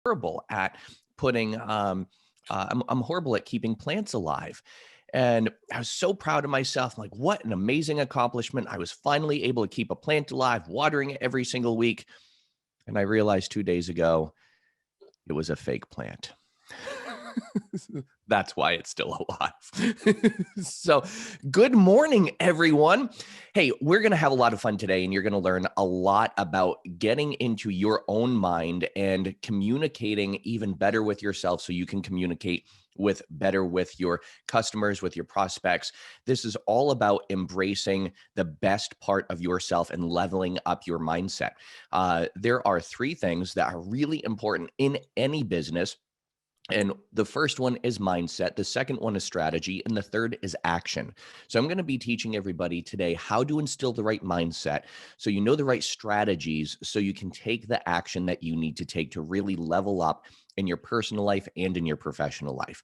horrible at putting, I'm horrible at keeping plants alive. And I was so proud of myself. I'm like, what an amazing accomplishment. I was finally able to keep a plant alive, watering it every single week. And I realized 2 days ago, it was a fake plant. That's why it's still alive. So, good morning, everyone. Hey, we're going to have a lot of fun today, and you're going to learn a lot about getting into your own mind and communicating even better with yourself so you can communicate better with your customers, with your prospects. This is all about embracing the best part of yourself and leveling up your mindset. There are three things that are really important in any business. And the first one is mindset. The second one is strategy. And the third is action. So I'm going to be teaching everybody today how to instill the right mindset so you know the right strategies so you can take the action that you need to take to really level up in your personal life and in your professional life.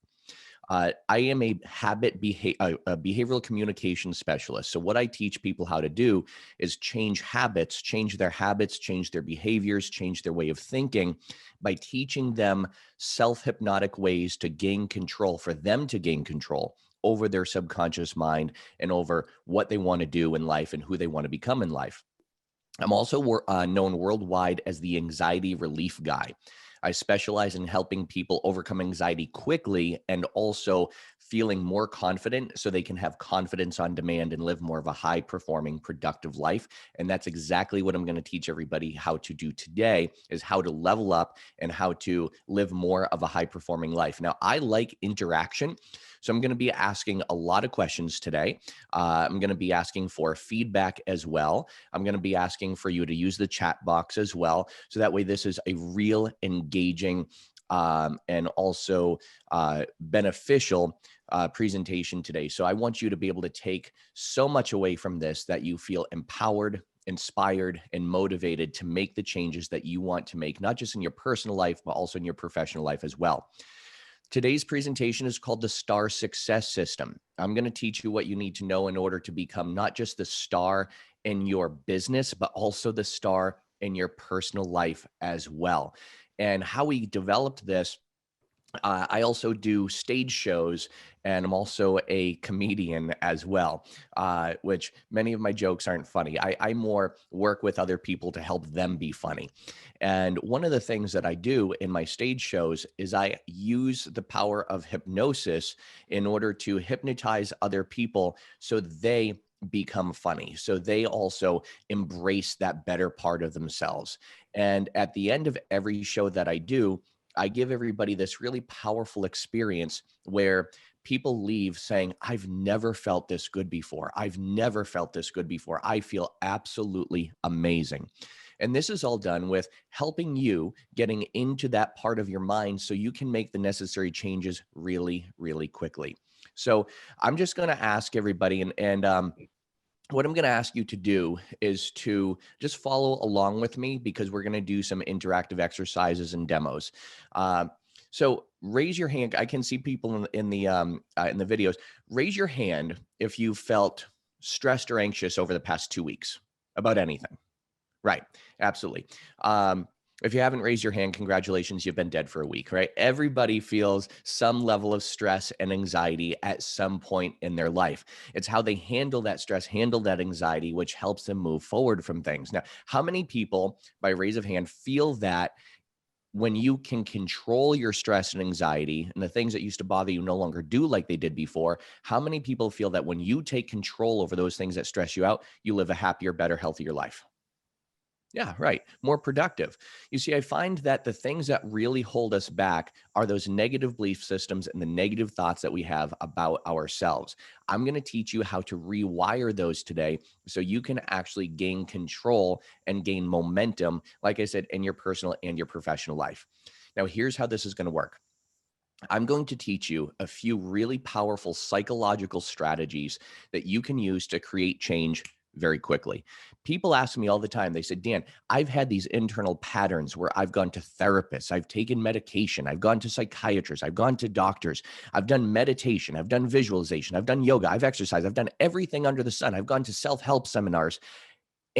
I am a behavioral communication specialist. So what I teach people how to do is change their habits, change their behaviors, change their way of thinking by teaching them self-hypnotic ways to gain control, for them to gain control over their subconscious mind and over what they want to do in life and who they want to become in life. I'm also known worldwide as the anxiety relief guy. I specialize in helping people overcome anxiety quickly and also feeling more confident so they can have confidence on demand and live more of a high-performing, productive life. And that's exactly what I'm going to teach everybody how to do today, is how to level up and how to live more of a high-performing life. Now, I like interaction, so I'm going to be asking a lot of questions today. I'm going to be asking for feedback as well. I'm going to be asking for you to use the chat box as well. So that way this is a real engaging and also beneficial presentation today. So I want you to be able to take so much away from this that you feel empowered, inspired, and motivated to make the changes that you want to make, not just in your personal life, but also in your professional life as well. Today's presentation is called the STAR Success System. I'm going to teach you what you need to know in order to become not just the star in your business, but also the star in your personal life as well. And how we developed this, I also do stage shows, and I'm also a comedian as well, which many of my jokes aren't funny. I more work with other people to help them be funny. And one of the things that I do in my stage shows is I use the power of hypnosis in order to hypnotize other people so they become funny, so they also embrace that better part of themselves. And at the end of every show that I do, I give everybody this really powerful experience where people leave saying, I've never felt this good before. I've never felt this good before. I feel absolutely amazing. And this is all done with helping you getting into that part of your mind so you can make the necessary changes really, really quickly. So I'm just going to ask everybody, and what I'm going to ask you to do is to just follow along with me, because we're going to do some interactive exercises and demos. So raise your hand. I can see people in the videos. Raise your hand if you felt stressed or anxious over the past 2 weeks about anything. Right. Absolutely. If you haven't raised your hand, congratulations, you've been dead for a week, right? Everybody feels some level of stress and anxiety at some point in their life. It's how they handle that stress, handle that anxiety, which helps them move forward from things. Now, how many people, by raise of hand, feel that when you can control your stress and anxiety and the things that used to bother you no longer do like they did before? How many people feel that when you take control over those things that stress you out, you live a happier, better, healthier life? Yeah, right. More productive. You see, I find that the things that really hold us back are those negative belief systems and the negative thoughts that we have about ourselves. I'm going to teach you how to rewire those today so you can actually gain control and gain momentum, like I said, in your personal and your professional life. Now, here's how this is going to work. I'm going to teach you a few really powerful psychological strategies that you can use to create change very quickly. People ask me all the time, they said, Dan, I've had these internal patterns where I've gone to therapists, I've taken medication, I've gone to psychiatrists, I've gone to doctors, I've done meditation, I've done visualization, I've done yoga, I've exercised, I've done everything under the sun. I've gone to self-help seminars,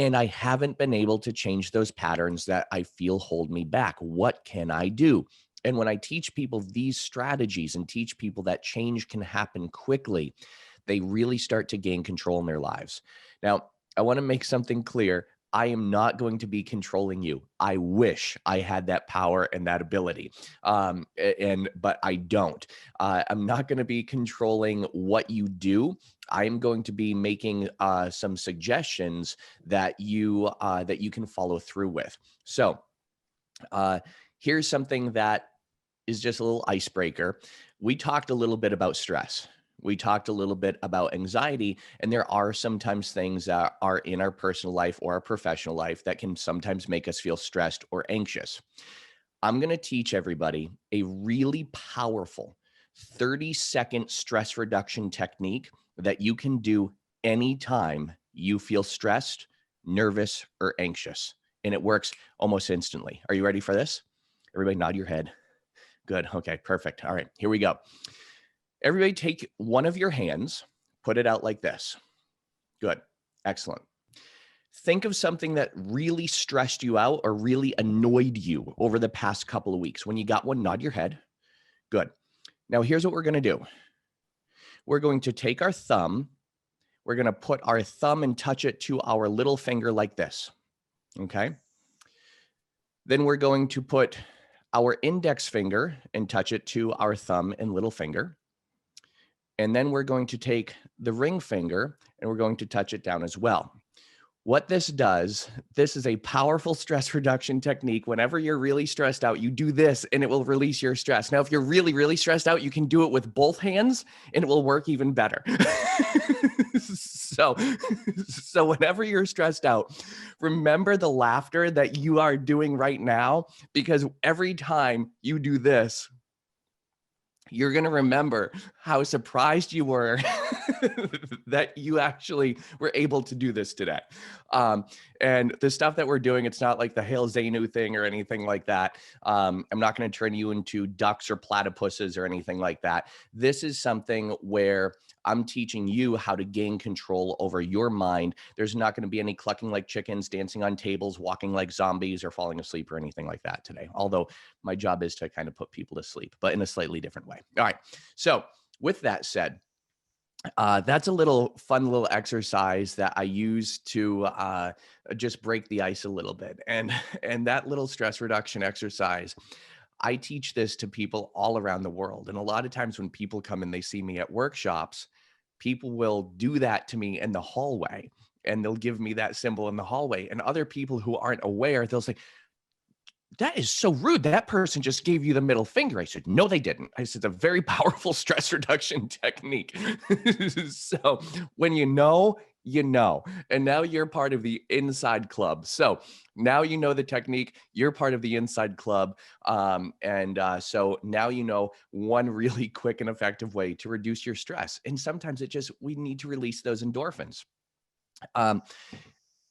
and I haven't been able to change those patterns that I feel hold me back. What can I do? And when I teach people these strategies and teach people that change can happen quickly, they really start to gain control in their lives. Now, I want to make something clear. I am not going to be controlling you. I wish I had that power and that ability, but I don't. I'm not going to be controlling what you do. I am going to be making some suggestions that you can follow through with. So here's something that is just a little icebreaker. We talked a little bit about stress. We talked a little bit about anxiety, and there are sometimes things that are in our personal life or our professional life that can sometimes make us feel stressed or anxious. I'm going to teach everybody a really powerful 30-second stress reduction technique that you can do anytime you feel stressed, nervous, or anxious. And it works almost instantly. Are you ready for this? Everybody nod your head. Good. Okay, perfect. All right, here we go. Everybody take one of your hands, put it out like this. Good. Excellent. Think of something that really stressed you out or really annoyed you over the past couple of weeks. When you got one, nod your head. Good. Now, here's what we're going to do. We're going to take our thumb. We're going to put our thumb and touch it to our little finger like this. Okay. Then we're going to put our index finger and touch it to our thumb and little finger. And then we're going to take the ring finger and we're going to touch it down as well. What this does, this is a powerful stress reduction technique. Whenever you're really stressed out, you do this and it will release your stress. Now, if you're really, really stressed out, you can do it with both hands and it will work even better. So whenever you're stressed out, remember the laughter that you are doing right now, because every time you do this, you're going to remember how surprised you were that you actually were able to do this today. And the stuff that we're doing, it's not like the Hail Zainu thing or anything like that. I'm not going to turn you into ducks or platypuses or anything like that. This is something where I'm teaching you how to gain control over your mind. There's not going to be any clucking like chickens, dancing on tables, walking like zombies, or falling asleep or anything like that today. Although my job is to kind of put people to sleep, but in a slightly different way. All right. So with that said, that's a fun little exercise that I use to just break the ice a little bit. And that little stress reduction exercise, I teach this to people all around the world. And a lot of times when people come and they see me at workshops, people will do that to me in the hallway and they'll give me that symbol in the hallway. And other people who aren't aware, they'll say, "That is so rude. That person just gave you the middle finger." I said, "No, they didn't." I said, "It's a very powerful stress reduction technique." So when you know, you know. And now you're part of the inside club. So now you know the technique. You're part of the inside club. So now you know one really quick and effective way to reduce your stress. And sometimes we need to release those endorphins.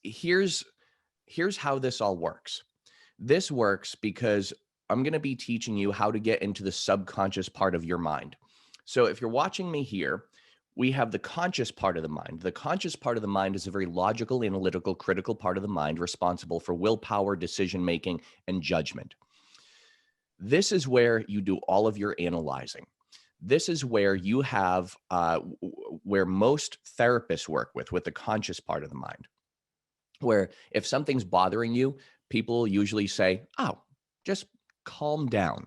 Here's how this all works. This works because I'm going to be teaching you how to get into the subconscious part of your mind. So if you're watching me here, we have the conscious part of the mind. The conscious part of the mind is a very logical, analytical, critical part of the mind responsible for willpower, decision-making, and judgment. This is where you do all of your analyzing. This is where you have, where most therapists work with the conscious part of the mind, where if something's bothering you, people usually say, "Oh, just calm down."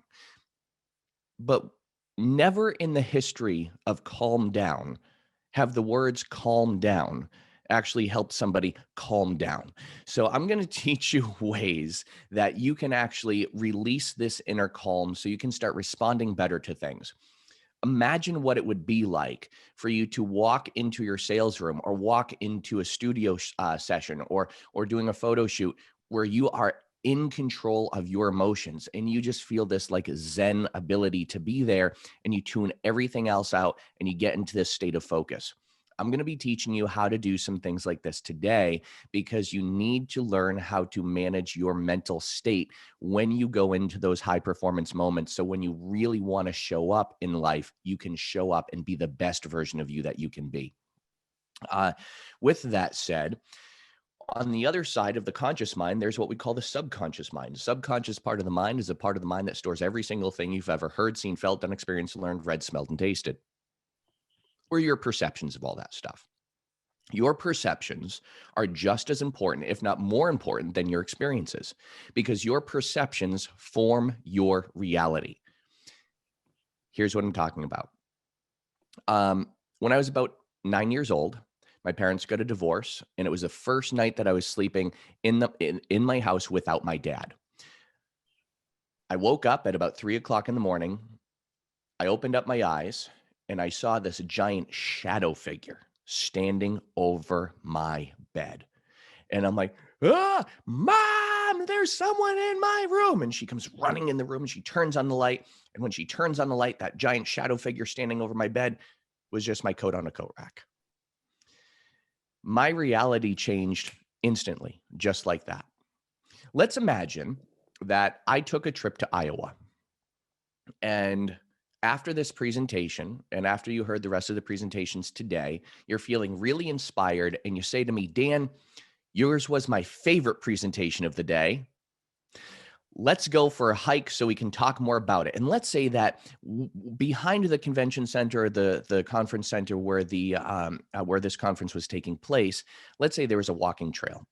But never in the history of calm down have the words calm down actually helped somebody calm down. So I'm going to teach you ways that you can actually release this inner calm so you can start responding better to things. Imagine what it would be like for you to walk into your sales room or walk into a studio session or doing a photo shoot where you are in control of your emotions and you just feel this like Zen ability to be there, and you tune everything else out and you get into this state of focus. I'm going to be teaching you how to do some things like this today because you need to learn how to manage your mental state when you go into those high performance moments. So when you really want to show up in life, you can show up and be the best version of you that you can be. With that said, On the other side of the conscious mind, there's what we call the subconscious mind. The subconscious part of the mind is a part of the mind that stores every single thing you've ever heard, seen, felt, done, experienced, learned, read, smelled, and tasted, or your perceptions of all that stuff. Your perceptions are just as important, if not more important, than your experiences, because your perceptions form your reality. Here's what I'm talking about. When I was about 9 years old, my parents got a divorce, and it was the first night that I was sleeping in my house without my dad. I woke up at about 3 o'clock in the morning. I opened up my eyes, and I saw this giant shadow figure standing over my bed. And I'm like, ah, Mom, there's someone in my room. And she comes running in the room and she turns on the light. And when she turns on the light, that giant shadow figure standing over my bed was just my coat on a coat rack. My reality changed instantly, just like that. Let's imagine that I took a trip to Iowa. And after this presentation, and after you heard the rest of the presentations today, you're feeling really inspired. And you say to me, Dan, yours was my favorite presentation of the day. Let's go for a hike so we can talk more about it. And let's say that behind the convention center, the conference center where where this conference was taking place, let's say there was a walking trail,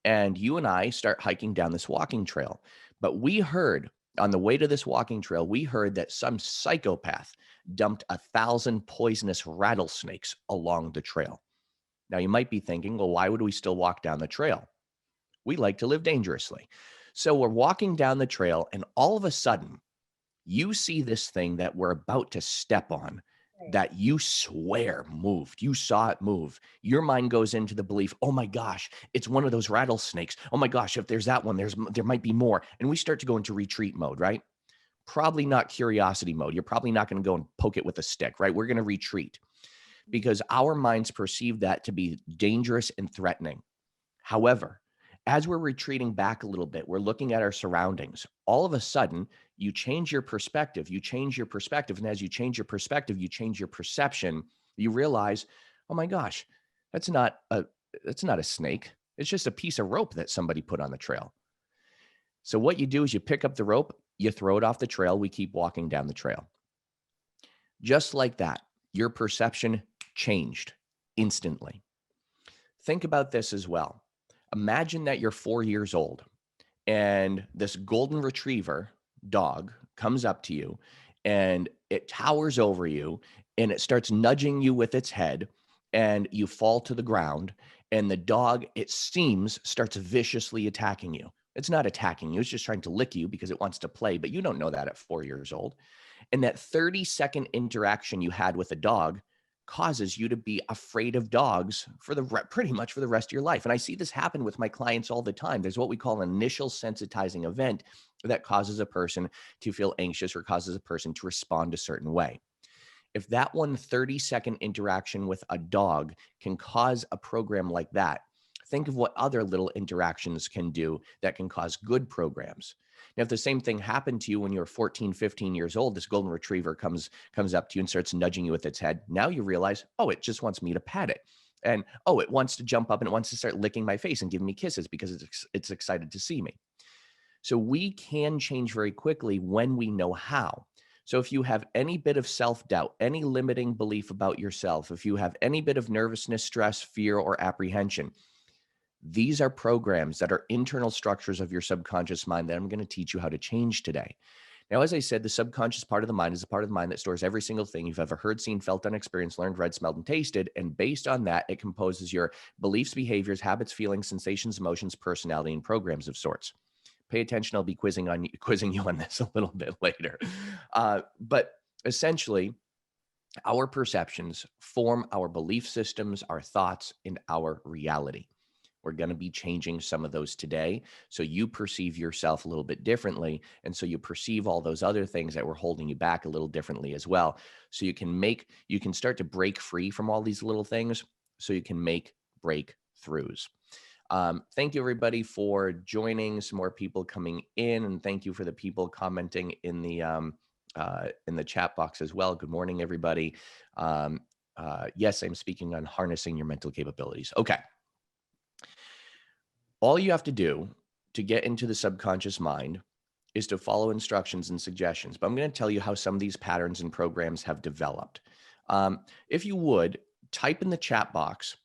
and you and I start hiking down this walking trail. But we heard on the way to this walking trail, we heard that some psychopath dumped 1,000 poisonous rattlesnakes along the trail. Now you might be thinking, well, why would we still walk down the trail? We like to live dangerously. So we're walking down the trail, and all of a sudden, you see this thing that we're about to step on that you swear moved. You saw it move. Your mind goes into the belief, oh my gosh, it's one of those rattlesnakes. Oh my gosh, if there's that one, there might be more. And we start to go into retreat mode, right? Probably not curiosity mode. You're probably not going to go and poke it with a stick, right? We're going to retreat because our minds perceive that to be dangerous and threatening. However, as we're retreating back a little bit, we're looking at our surroundings. All of a sudden, you change your perspective. You change your perspective. And as you change your perspective, you change your perception. You realize, oh my gosh, that's not a snake. It's just a piece of rope that somebody put on the trail. So what you do is you pick up the rope, you throw it off the trail. We keep walking down the trail. Just like that, your perception changed instantly. Think about this as well. Imagine that you're 4 years old and this golden retriever dog comes up to you and it towers over you and it starts nudging you with its head and you fall to the ground, and the dog, it seems, starts viciously attacking you. It's not attacking you. It's just trying to lick you because it wants to play, but you don't know that at 4 years old. And that 30-second interaction you had with a dog causes you to be afraid of dogs for pretty much for the rest of your life. And I see this happen with my clients all the time. There's what we call an initial sensitizing event that causes a person to feel anxious or causes a person to respond a certain way. If that 30-second interaction with a dog can cause a program like that, think of what other little interactions can do that can cause good programs. Now, if the same thing happened to you when you were 14, 15 years old, this golden retriever comes up to you and starts nudging you with its head. Now you realize, oh, it just wants me to pat it. And, oh, it wants to jump up and it wants to start licking my face and giving me kisses because it's excited to see me. So we can change very quickly when we know how. So if you have any bit of self-doubt, any limiting belief about yourself, if you have any bit of nervousness, stress, fear, or apprehension, these are programs that are internal structures of your subconscious mind that I'm going to teach you how to change today. Now, as I said, the subconscious part of the mind is a part of the mind that stores every single thing you've ever heard, seen, felt, done, experienced, learned, read, smelled, and tasted. And based on that, it composes your beliefs, behaviors, habits, feelings, sensations, emotions, personality, and programs of sorts. Pay attention. I'll be quizzing you on this a little bit later. But essentially, our perceptions form our belief systems, our thoughts, and our reality. We're going to be changing some of those today. So you perceive yourself a little bit differently. And so you perceive all those other things that were holding you back a little differently as well. So you can start to break free from all these little things so you can make breakthroughs. Thank you everybody for joining. Some more people coming in, and thank you for the people commenting in the chat box as well. Good morning, everybody. Yes, I'm speaking on harnessing your mental capabilities. Okay. All you have to do to get into the subconscious mind is to follow instructions and suggestions. But I'm going to tell you how some of these patterns and programs have developed. If you would, type in the chat box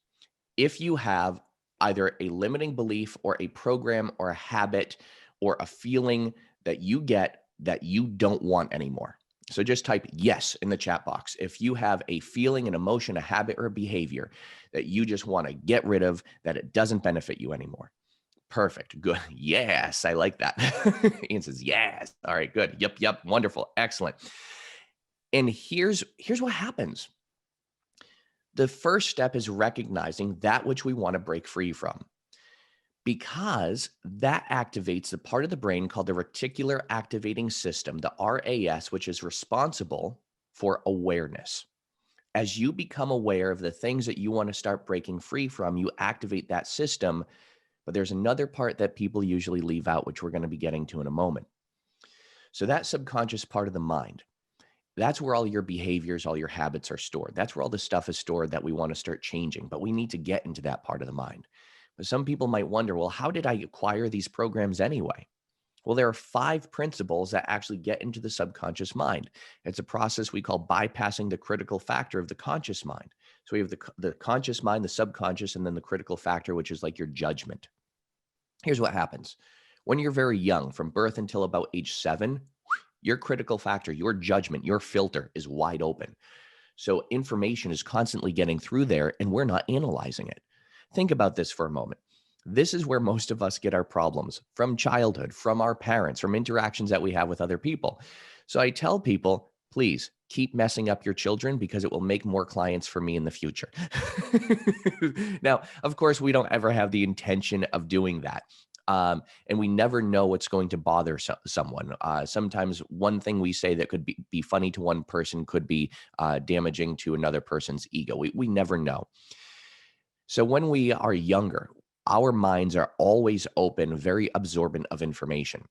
if you have either a limiting belief or a program or a habit or a feeling that you get that you don't want anymore. So just type yes in the chat box if you have a feeling, an emotion, a habit, or a behavior that you just want to get rid of, that it doesn't benefit you anymore. Perfect. Good. Yes, I like that. Ian says yes. All right, good. Yep. Wonderful. Excellent. And here's what happens. The first step is recognizing that which we want to break free from, because that activates the part of the brain called the reticular activating system, the RAS, which is responsible for awareness. As you become aware of the things that you want to start breaking free from, you activate that system. But there's another part that people usually leave out, which we're going to be getting to in a moment. So that subconscious part of the mind, that's where all your behaviors, all your habits are stored. That's where all the stuff is stored that we want to start changing. But we need to get into that part of the mind. But some people might wonder, well, how did I acquire these programs anyway? Well, there are 5 principles that actually get into the subconscious mind. It's a process we call bypassing the critical factor of the conscious mind. So we have the conscious mind, the subconscious, and then the critical factor, which is like your judgment. Here's what happens. When you're very young, from birth until about age 7, your critical factor, your judgment, your filter is wide open. So information is constantly getting through there and we're not analyzing it. Think about this for a moment. This is where most of us get our problems, from childhood, from our parents, from interactions that we have with other people. So I tell people, please keep messing up your children because it will make more clients for me in the future. Now, of course, we don't ever have the intention of doing that. And we never know what's going to bother someone. Sometimes one thing we say that could be funny to one person could be damaging to another person's ego. We never know. So when we are younger, our minds are always open, very absorbent of information.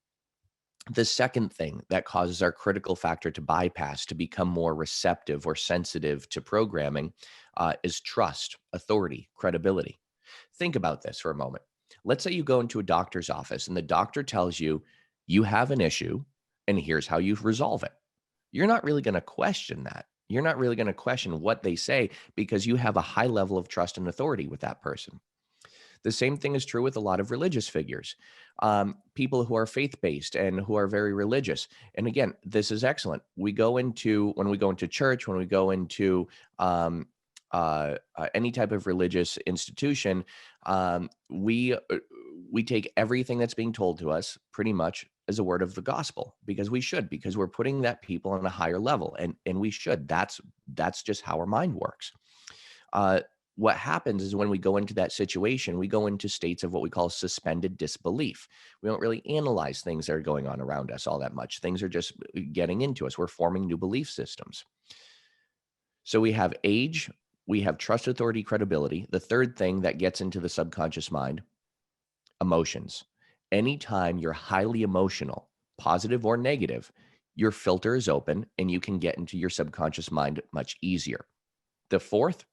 The second thing that causes our critical factor to bypass, to become more receptive or sensitive to programming, is trust, authority, credibility. Think about this for a moment. Let's say you go into a doctor's office and the doctor tells you, you have an issue and here's how you resolve it. You're not really going to question that. You're not really going to question what they say because you have a high level of trust and authority with that person. The same thing is true with a lot of religious figures, people who are faith-based and who are very religious. And again, this is excellent. When we go into church, when we go into any type of religious institution, we take everything that's being told to us pretty much as a word of the gospel, because we're putting that people on a higher level, and we should. That's just how our mind works. What happens is when we go into that situation, we go into states of what we call suspended disbelief. We don't really analyze things that are going on around us all that much. Things are just getting into us. We're forming new belief systems. So we have age, we have trust, authority, credibility. The third thing that gets into the subconscious mind, emotions. Anytime you're highly emotional, positive or negative, your filter is open and you can get into your subconscious mind much easier. The fourth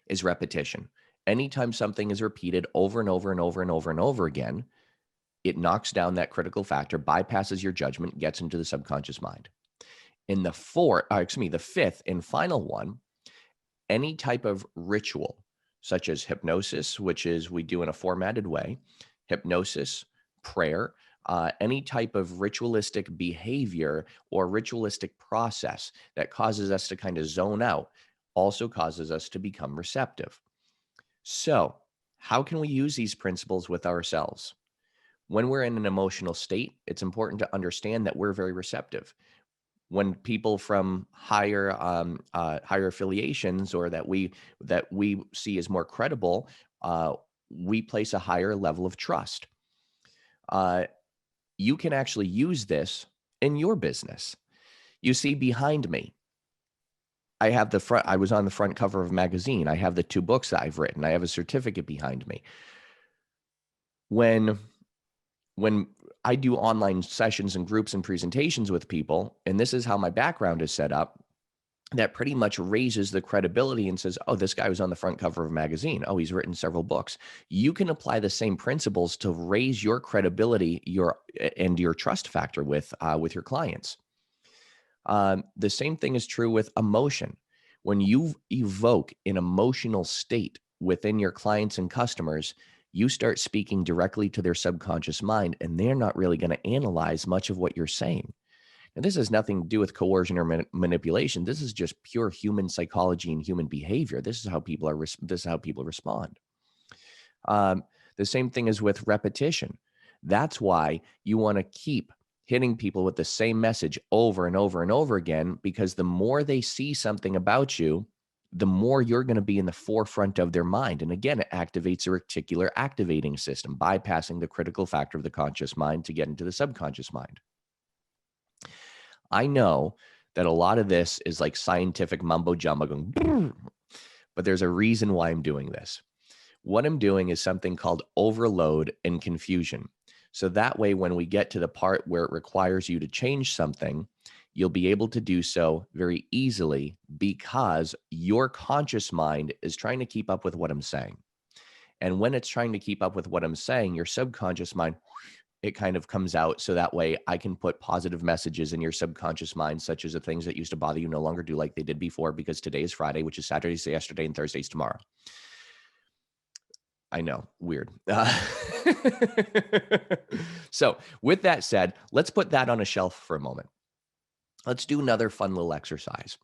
is repetition. Anytime something is repeated over and over and over and over and over again, it knocks down that critical factor, bypasses your judgment, gets into the subconscious mind. In the fifth and final one, any type of ritual, such as hypnosis, which is we do in a formatted way, hypnosis, prayer, any type of ritualistic behavior or ritualistic process that causes us to kind of zone out, also causes us to become receptive. So, how can we use these principles with ourselves? When we're in an emotional state, it's important to understand that we're very receptive. When people from higher affiliations or that we see as more credible, we place a higher level of trust. You can actually use this in your business. You see behind me, I was on the front cover of a magazine. I have the 2 books that I've written. I have a certificate behind me. When I do online sessions and groups and presentations with people, and this is how my background is set up, that pretty much raises the credibility and says, oh, this guy was on the front cover of a magazine. Oh, he's written several books. You can apply the same principles to raise your credibility, and your trust factor with your clients. The same thing is true with emotion. When you evoke an emotional state within your clients and customers, you start speaking directly to their subconscious mind, and they're not really going to analyze much of what you're saying. And this has nothing to do with coercion or manipulation. This is just pure human psychology and human behavior. This is how people respond. The same thing is with repetition. That's why you want to keep hitting people with the same message over and over and over again, because the more they see something about you, the more you're going to be in the forefront of their mind. And again, it activates a reticular activating system, bypassing the critical factor of the conscious mind to get into the subconscious mind. I know that a lot of this is like scientific mumbo jumbo going, but there's a reason why I'm doing this. What I'm doing is something called overload and confusion. So that way, when we get to the part where it requires you to change something, you'll be able to do so very easily, because your conscious mind is trying to keep up with what I'm saying. And when it's trying to keep up with what I'm saying, your subconscious mind, it kind of comes out. So that way I can put positive messages in your subconscious mind, such as the things that used to bother you no longer do like they did before, because today is Friday, which is Saturday's yesterday and Thursday's tomorrow. I know, weird. So with that said, let's put that on a shelf for a moment. Let's do another fun little exercise.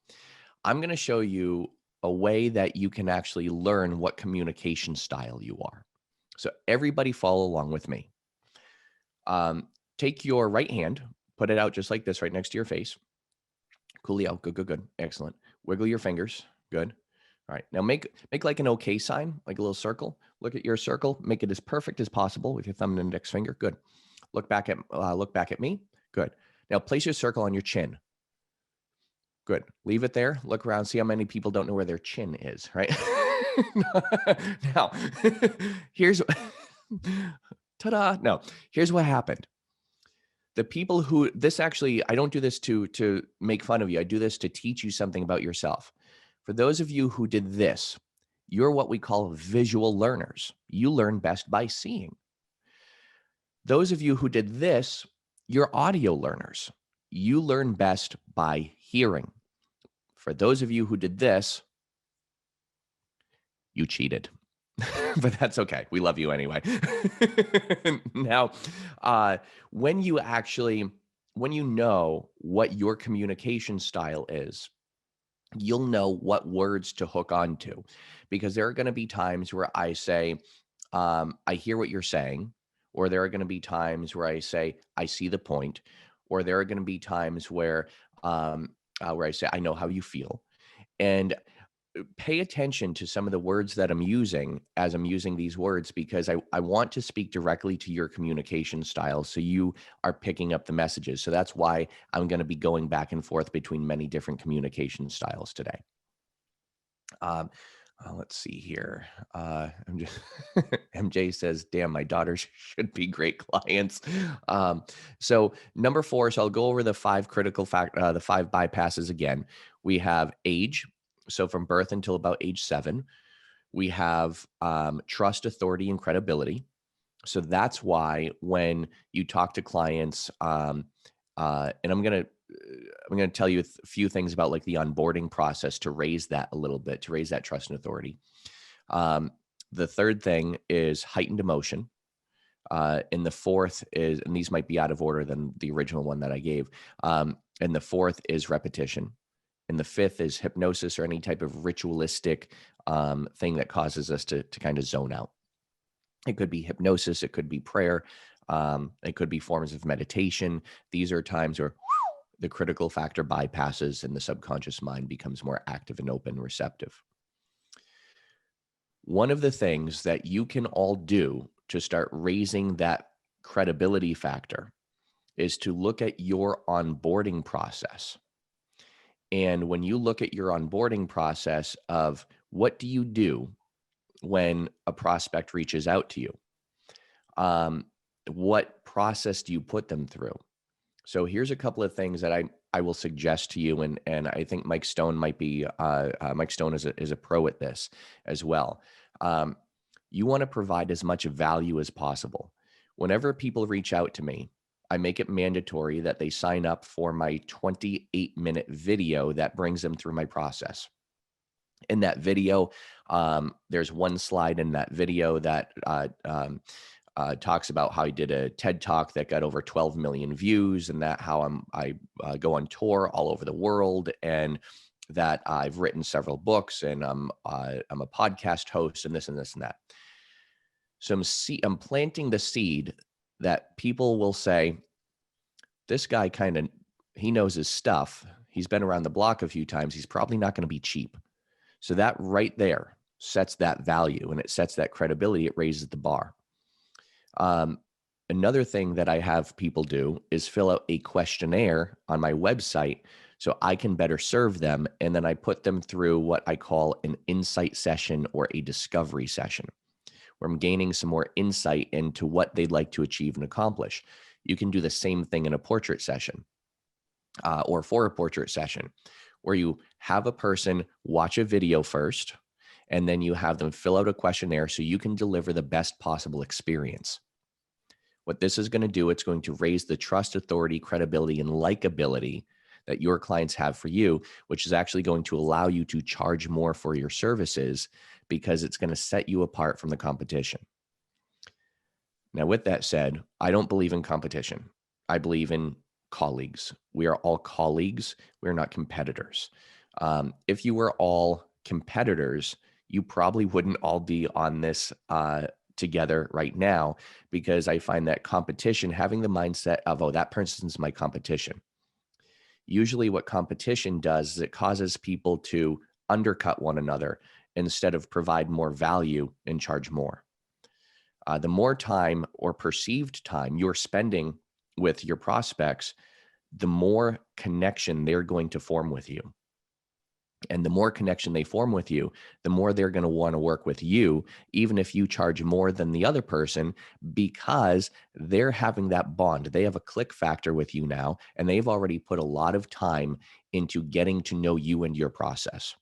I'm going to show you a way that you can actually learn what communication style you are. So everybody follow along with me. Take your right hand, put it out just like this, right next to your face. Coolio. Good, good, good. Excellent. Wiggle your fingers. Good. All right. Now make like an okay sign, like a little circle. Look at your circle. Make it as perfect as possible with your thumb and index finger. Good. Look back at me. Good. Now place your circle on your chin. Good. Leave it there. Look around. See how many people don't know where their chin is, right? Now, here's ta-da. No, here's what happened. The people who I don't do this to make fun of you. I do this to teach you something about yourself. For those of you who did this, you're what we call visual learners. You learn best by seeing. Those of you who did this, you're audio learners. You learn best by hearing. For those of you who did this, you cheated. But that's okay. We love you anyway. Now, when you know what your communication style is, you'll know what words to hook onto, because there are going to be times where I say, I hear what you're saying, or there are going to be times where I say, I see the point, or there are going to be times where I say, I know how you feel. And pay attention to some of the words that I'm using as I'm using these words, because I want to speak directly to your communication style, so you are picking up the messages. So that's why I'm going to be going back and forth between many different communication styles today. Let's see here. MJ says, damn, my daughters should be great clients. So number 4, so I'll go over the 5 critical the 5 bypasses again. We have age. So from birth until about age 7, we have trust, authority, and credibility. So that's why when you talk to clients, and I'm going to tell you a few things about like the onboarding process to raise that a little bit, to raise that trust and authority. The third thing is heightened emotion. And the fourth is, and these might be out of order than the original one that I gave. And the fourth is repetition. And the fifth is hypnosis, or any type of ritualistic thing that causes us to kind of zone out. It could be hypnosis. It could be prayer. It could be forms of meditation. These are times where the critical factor bypasses and the subconscious mind becomes more active and open and receptive. One of the things that you can all do to start raising that credibility factor is to look at your onboarding process. And when you look at your onboarding process of what do you do when a prospect reaches out to you, what process do you put them through? So here's a couple of things that I will suggest to you, and I think Mike Stone might be, Mike Stone is a pro at this as well. You want to provide as much value as possible. Whenever people reach out to me, I make it mandatory that they sign up for my 28-minute video that brings them through my process. In that video, there's one slide in that video that talks about how I did a TED Talk that got over 12 million views, and that how I go on tour all over the world, and that I've written several books, and I'm a podcast host, and this and this and that. So I'm planting the seed that people will say, this guy he knows his stuff. He's been around the block a few times. He's probably not going to be cheap. So that right there sets that value, and it sets that credibility. It raises the bar. Another thing that I have people do is fill out a questionnaire on my website so I can better serve them. And then I put them through what I call an insight session or a discovery session, where I'm gaining some more insight into what they'd like to achieve and accomplish. You can do the same thing in a portrait session or for a portrait session, where you have a person watch a video first, and then you have them fill out a questionnaire so you can deliver the best possible experience. What this is going to do, it's going to raise the trust, authority, credibility, and likability that your clients have for you, which is actually going to allow you to charge more for your services, because it's going to set you apart from the competition. Now, with that said, I don't believe in competition. I believe in colleagues. We are all colleagues. We're not competitors. If you were all competitors, you probably wouldn't all be on this together right now, because I find that competition, having the mindset of, oh, that person's my competition. Usually what competition does is it causes people to undercut one another instead of provide more value and charge more. The more time or perceived time you're spending with your prospects, the more connection they're going to form with you. And the more connection they form with you, the more they're going to want to work with you, even if you charge more than the other person, because they're having that bond. They have a click factor with you now, and they've already put a lot of time into getting to know you and your process.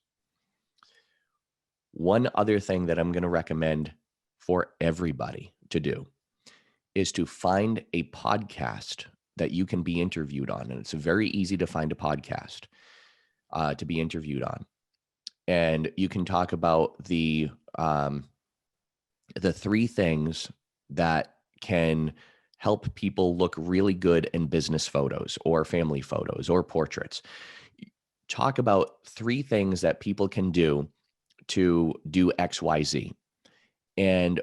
One other thing that I'm going to recommend for everybody to do is to find a podcast that you can be interviewed on. And it's very easy to find a podcast to be interviewed on. And you can talk about the 3 things that can help people look really good in business photos or family photos or portraits. Talk about 3 things that people can do to do XYZ. And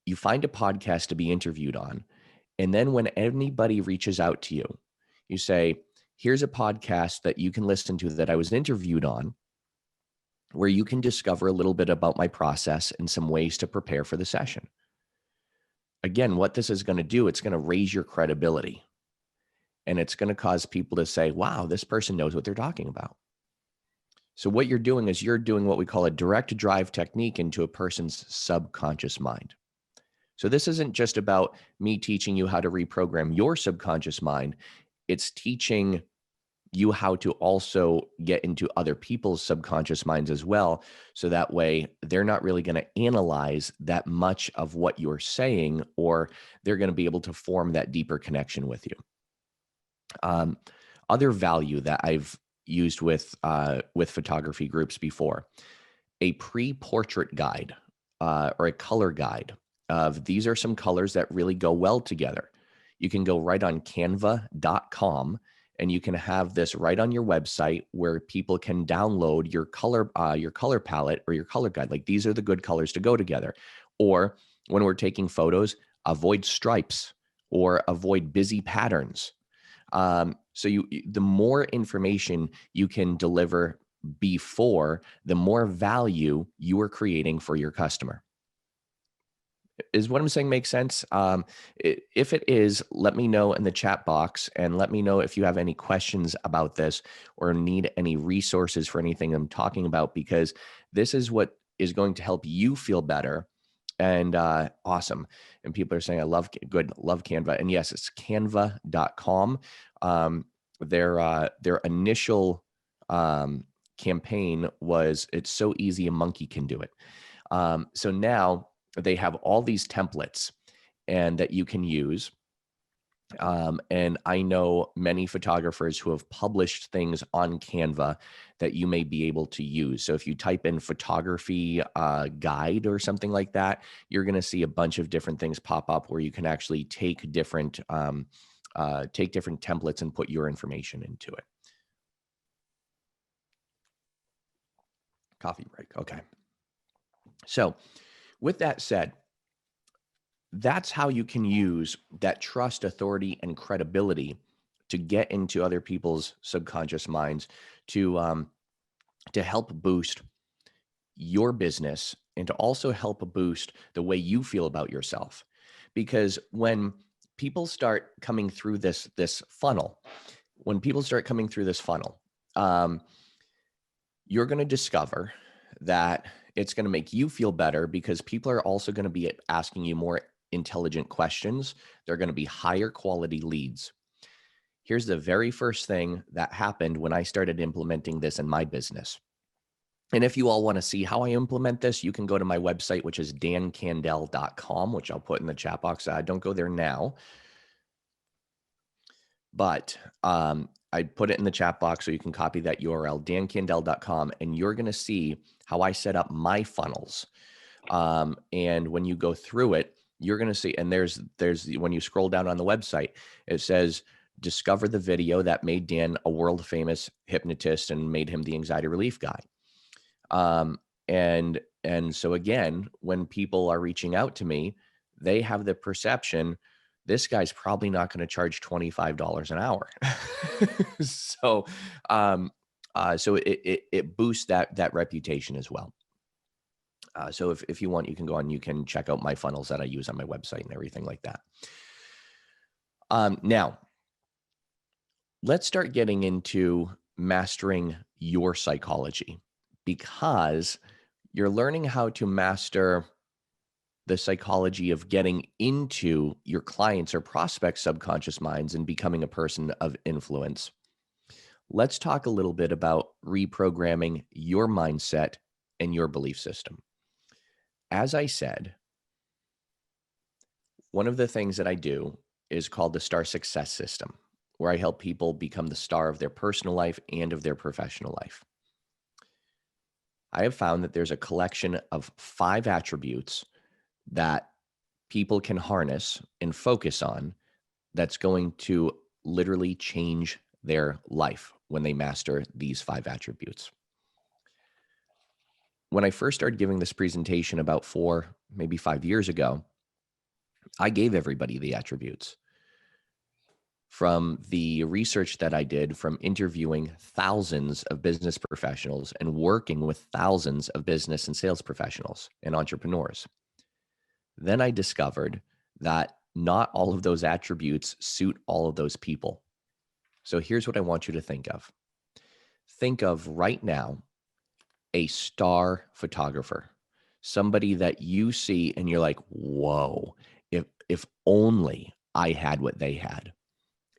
you find a podcast to be interviewed on. And then when anybody reaches out to you, you say, here's a podcast that you can listen to that I was interviewed on, where you can discover a little bit about my process and some ways to prepare for the session. Again, what this is going to do, it's going to raise your credibility. And it's going to cause people to say, wow, this person knows what they're talking about. So what you're doing is you're doing what we call a direct drive technique into a person's subconscious mind. So this isn't just about me teaching you how to reprogram your subconscious mind. It's teaching you how to also get into other people's subconscious minds as well. So that way they're not really going to analyze that much of what you're saying, or they're going to be able to form that deeper connection with you. Other value that I've used with photography groups before, a pre-portrait guide or a color guide of these are some colors that really go well together. You can go right on canva.com and you can have this right on your website where people can download your color palette or your color guide. Like, these are the good colors to go together. Or when we're taking photos, avoid stripes or avoid busy patterns. So the more information you can deliver before, the more value you are creating for your customer. Is what I'm saying make sense? If it is, let me know in the chat box, and let me know if you have any questions about this or need any resources for anything I'm talking about, because this is what is going to help you feel better. And awesome. And people are saying, love Canva. And yes, it's canva.com. their initial campaign was, "It's so easy, a monkey can do it." So now they have all these templates and that you can use. And I know many photographers who have published things on Canva that you may be able to use. So if you type in photography guide or something like that, you're going to see a bunch of different things pop up where you can actually take different templates and put your information into it. Coffee break. Okay. So with that said, that's how you can use that trust, authority, and credibility to get into other people's subconscious minds to help boost your business and to also help boost the way you feel about yourself. Because when people start coming through this funnel, you're going to discover that it's going to make you feel better because people are also going to be asking you more intelligent questions. They're going to be higher quality leads. Here's the very first thing that happened when I started implementing this in my business. And if you all want to see how I implement this, you can go to my website, which is dancandell.com, which I'll put in the chat box. Don't go there now, but I put it in the chat box so you can copy that URL, dancandell.com, and you're going to see how I set up my funnels. And when you go through it, you're going to see, and there's when you scroll down on the website, it says, discover the video that made Dan a world famous hypnotist and made him the anxiety relief guy. And so again, when people are reaching out to me, they have the perception, this guy's probably not going to charge $25 an hour. So it boosts that reputation as well. So if you want, you can go on, you can check out my funnels that I use on my website and everything like that. Now, let's start getting into mastering your psychology, because you're learning how to master the psychology of getting into your clients' or prospects' subconscious minds and becoming a person of influence. Let's talk a little bit about reprogramming your mindset and your belief system. As I said, one of the things that I do is called the Star Success System, where I help people become the star of their personal life and of their professional life. I have found that there's a collection of 5 attributes that people can harness and focus on that's going to literally change their life when they master these 5 attributes. When I first started giving this presentation about 4, maybe 5 years ago, I gave everybody the attributes. From the research that I did, from interviewing thousands of business professionals and working with thousands of business and sales professionals and entrepreneurs, then I discovered that not all of those attributes suit all of those people. So here's what I want you to think of. Think of right now a star photographer, somebody that you see and you're like, whoa, if only I had what they had.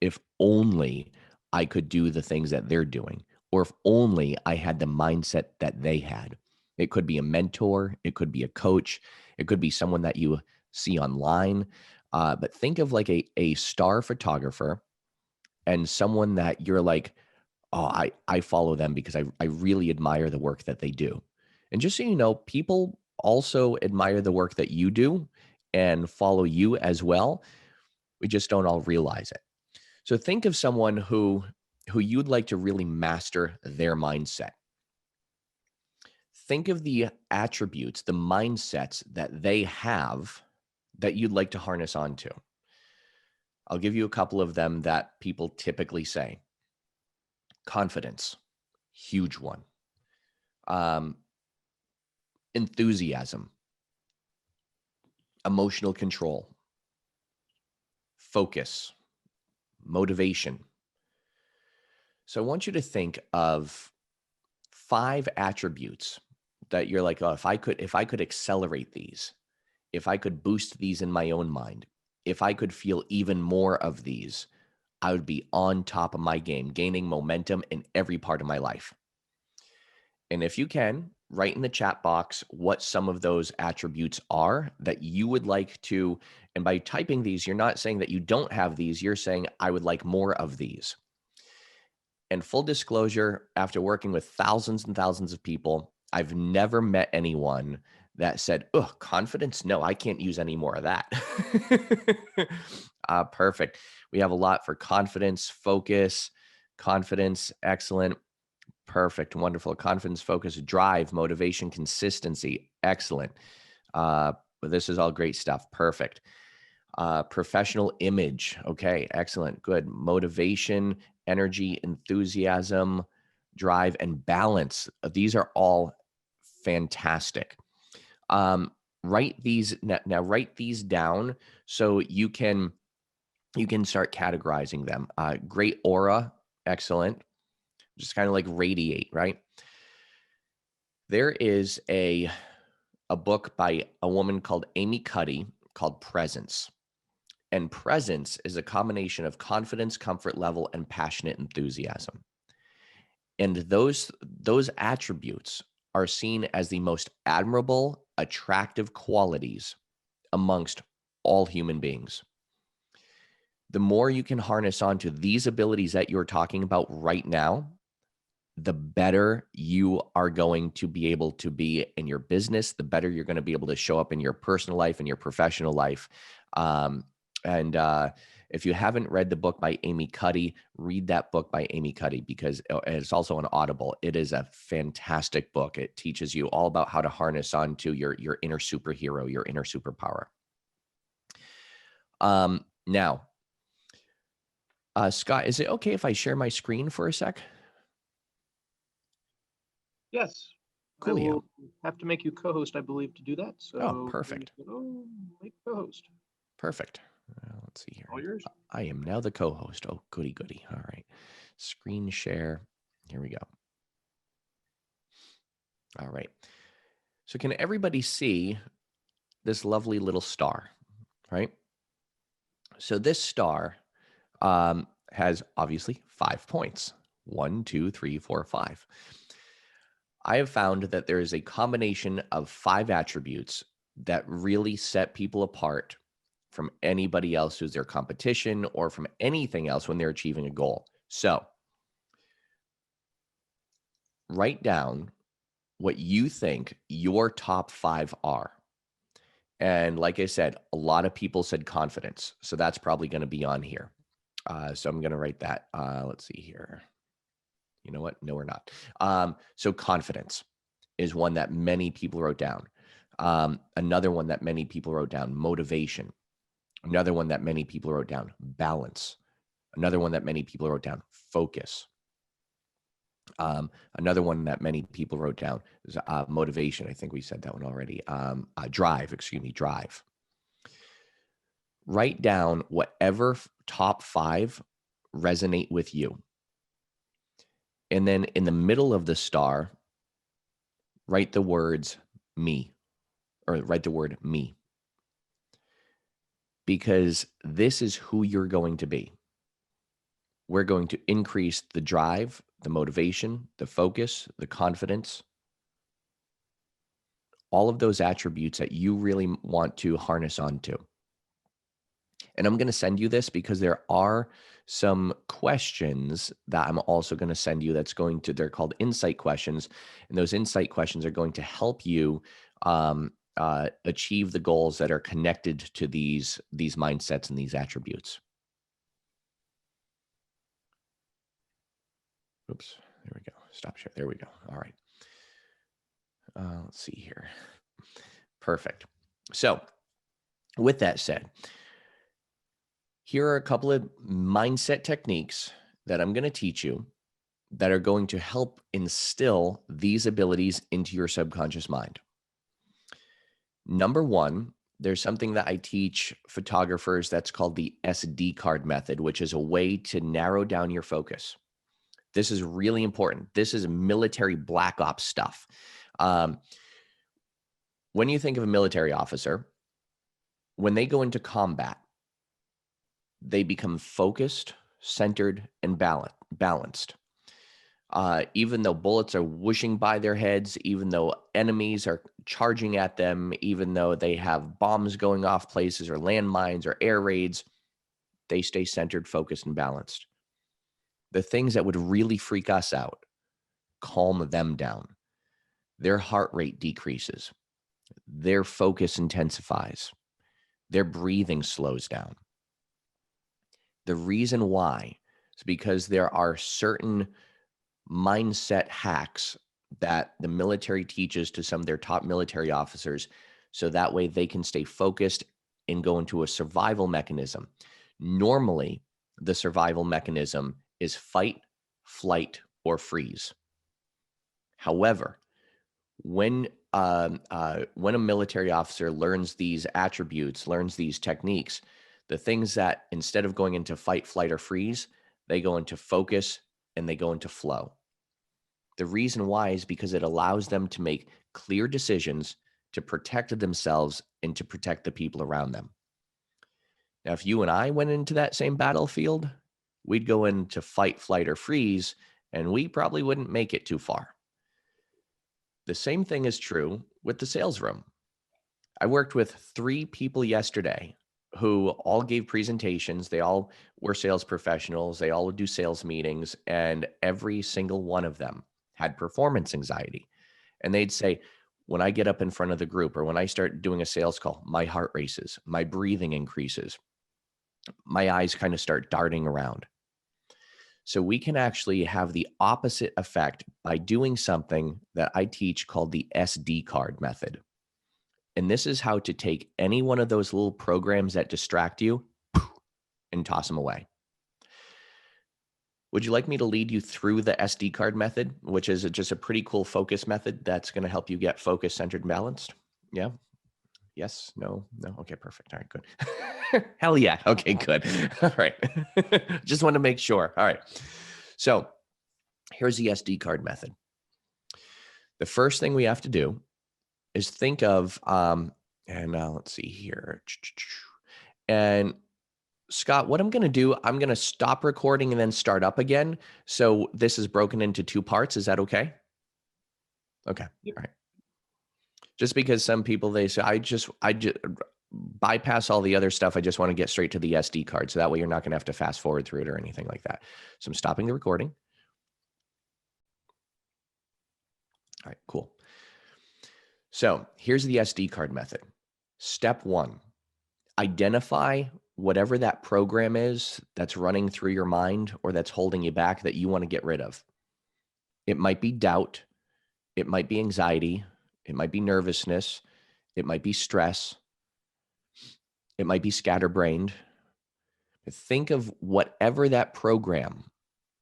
If only I could do the things that they're doing, or if only I had the mindset that they had. It could be a mentor. It could be a coach. It could be someone that you see online. But think of like a star photographer and someone that you're like, oh, I follow them because I really admire the work that they do. And just so you know, people also admire the work that you do and follow you as well. We just don't all realize it. So think of someone who you'd like to really master their mindset. Think of the attributes, the mindsets that they have that you'd like to harness onto. I'll give you a couple of them that people typically say. Confidence, huge one. Enthusiasm, emotional control, focus, motivation. So I want you to think of 5 attributes that you're like, oh, if I could accelerate these, if I could boost these in my own mind, if I could feel even more of these, I would be on top of my game, gaining momentum in every part of my life. And if you can, write in the chat box what some of those attributes are that you would like to. And by typing these, you're not saying that you don't have these. You're saying, I would like more of these. And full disclosure, after working with thousands and thousands of people, I've never met anyone that said, oh, confidence? No, I can't use any more of that. Perfect. We have a lot for confidence, focus, confidence, excellent. Perfect. Wonderful. Confidence, focus, drive, motivation, consistency. Excellent. This is all great stuff. Perfect. Professional image. Okay. Excellent. Good. Motivation, energy, enthusiasm, drive, and balance. These are all fantastic. Write these now. Write these down so you can start categorizing them. Great aura. Excellent. Just kind of like radiate, right? There is a book by a woman called Amy Cuddy called Presence. And presence is a combination of confidence, comfort level, and passionate enthusiasm. And those attributes are seen as the most admirable, attractive qualities amongst all human beings. The more you can harness onto these abilities that you're talking about right now, the better you are going to be able to be in your business, the better you're going to be able to show up in your personal life and your professional life. If you haven't read the book by Amy Cuddy, read that book by Amy Cuddy, because it's also an Audible. It is a fantastic book. It teaches you all about how to harness onto your inner superhero, your inner superpower. Now, Scott, is it okay if I share my screen for a sec? Yes. Cool. I will have to make you co-host, I believe, to do that. So perfect. Make co-host. Perfect. Let's see here. All yours. I am now the co-host. Oh, goody, goody. All right. Screen share. Here we go. All right. So can everybody see this lovely little star, right? So this star has obviously 5 points. 1, 2, 3, 4, 5. I have found that there is a combination of 5 attributes that really set people apart from anybody else who's their competition or from anything else when they're achieving a goal. So write down what you think your top 5 are. And like I said, a lot of people said confidence. So that's probably going to be on here. So I'm going to write that. Let's see here. You know what? No, we're not. So confidence is one that many people wrote down. Another one that many people wrote down, motivation. Another one that many people wrote down, balance. Another one that many people wrote down, focus. Another one that many people wrote down is motivation. I think we said that one already. Drive. Write down whatever top 5 resonate with you. And then in the middle of the star, write the words me, or write the word me. Because this is who you're going to be. We're going to increase the drive, the motivation, the focus, the confidence, all of those attributes that you really want to harness onto. And I'm going to send you this because there are some questions that I'm also going to send you they're called insight questions. And those insight questions are going to help you achieve the goals that are connected to these mindsets and these attributes. Oops, there we go. Stop share. There we go. All right. Let's see here. Perfect. So with that said, here are a couple of mindset techniques that I'm going to teach you that are going to help instill these abilities into your subconscious mind. Number 1, there's something that I teach photographers that's called the SD card method, which is a way to narrow down your focus. This is really important. This is military black ops stuff. When you think of a military officer, when they go into combat, they become focused, centered, and balanced. Even though bullets are whooshing by their heads, even though enemies are charging at them, even though they have bombs going off places or landmines or air raids, they stay centered, focused, and balanced. The things that would really freak us out calm them down. Their heart rate decreases. Their focus intensifies. Their breathing slows down. The reason why is because there are certain mindset hacks that the military teaches to some of their top military officers, so that way they can stay focused and go into a survival mechanism. Normally, the survival mechanism is fight, flight, or freeze. However, when a military officer learns these attributes, learns these techniques, the things that instead of going into fight, flight, or freeze, they go into focus and they go into flow. The reason why is because it allows them to make clear decisions to protect themselves and to protect the people around them. Now, if you and I went into that same battlefield, we'd go into fight, flight, or freeze, and we probably wouldn't make it too far. The same thing is true with the sales room. I worked with 3 people yesterday who all gave presentations. They all were sales professionals. They all would do sales meetings, and every single one of them had performance anxiety. And they'd say, when I get up in front of the group or when I start doing a sales call, my heart races, my breathing increases, my eyes kind of start darting around. So we can actually have the opposite effect by doing something that I teach called the SD card method. And this is how to take any one of those little programs that distract you and toss them away. Would you like me to lead you through the SD card method, which is just a pretty cool focus method that's going to help you get focused, centered, and balanced? Yeah. Yes. No. No. Okay. Perfect. All right. Good. Hell yeah. Okay. Good. All right. Just want to make sure. All right. So here's the SD card method. The first thing we have to do is think of, let's see here. And Scott, what I'm going to do, I'm going to stop recording and then start up again. So this is broken into 2 parts. Is that okay? Okay. Yep. All right. Just because some people, they say, I just bypass all the other stuff. I just want to get straight to the SD card. So that way you're not going to have to fast forward through it or anything like that. So I'm stopping the recording. All right, cool. So here's the SD card method. Step 1, identify whatever that program is that's running through your mind or that's holding you back that you want to get rid of. It might be doubt. It might be anxiety. It might be nervousness. It might be stress. It might be scatterbrained. Think of whatever that program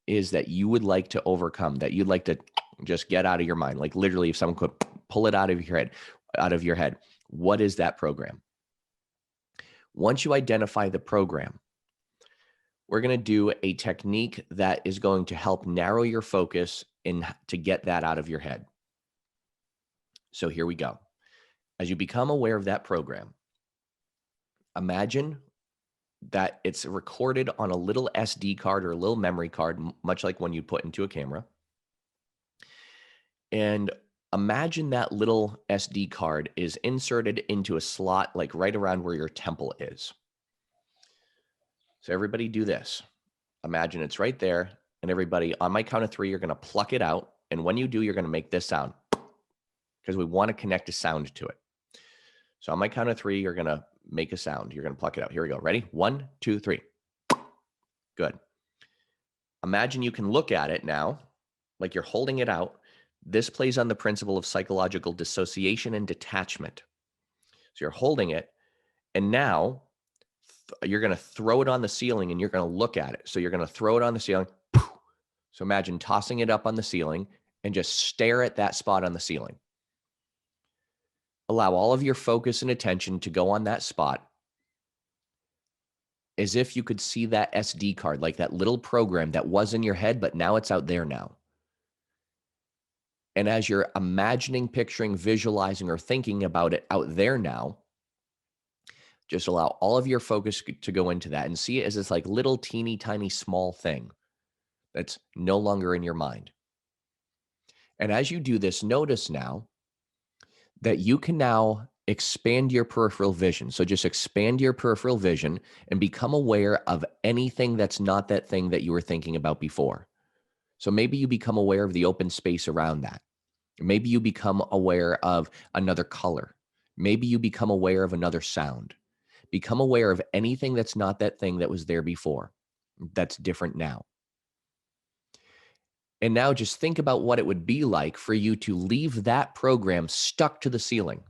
is that you would like to overcome, that you'd like to just get out of your mind. Like literally, if someone could pull it out of your head, what is that program? Once you identify the program, we're going to do a technique that is going to help narrow your focus and to get that out of your head. So here we go. As you become aware of that program, imagine that it's recorded on a little SD card or a little memory card, much like one you put into a camera. And imagine that little SD card is inserted into a slot, like right around where your temple is. So everybody do this. Imagine it's right there. And everybody, on my count of 3, you're going to pluck it out. And when you do, you're going to make this sound because we want to connect a sound to it. So on my count of 3, you're going to make a sound. You're going to pluck it out. Here we go. Ready? 1, 2, 3. Good. Imagine you can look at it now, like you're holding it out. This plays on the principle of psychological dissociation and detachment. So you're holding it, and now you're going to throw it on the ceiling and you're going to look at it. So you're going to throw it on the ceiling. So imagine tossing it up on the ceiling and just stare at that spot on the ceiling. Allow all of your focus and attention to go on that spot as if you could see that SD card, like that little program that was in your head, but now it's out there now. And as you're imagining, picturing, visualizing, or thinking about it out there now, Just allow all of your focus to go into that and see it as this like little teeny tiny small thing that's no longer in your mind. And as you do this, notice now that you can now expand your peripheral vision. So just expand your peripheral vision and become aware of anything that's not that thing that you were thinking about before. So maybe you become aware of the open space around that. Maybe you become aware of another color. Maybe you become aware of another sound. Become aware of anything that's not that thing that was there before, that's different now. And now just think about what it would be like for you to leave that program stuck to the ceiling,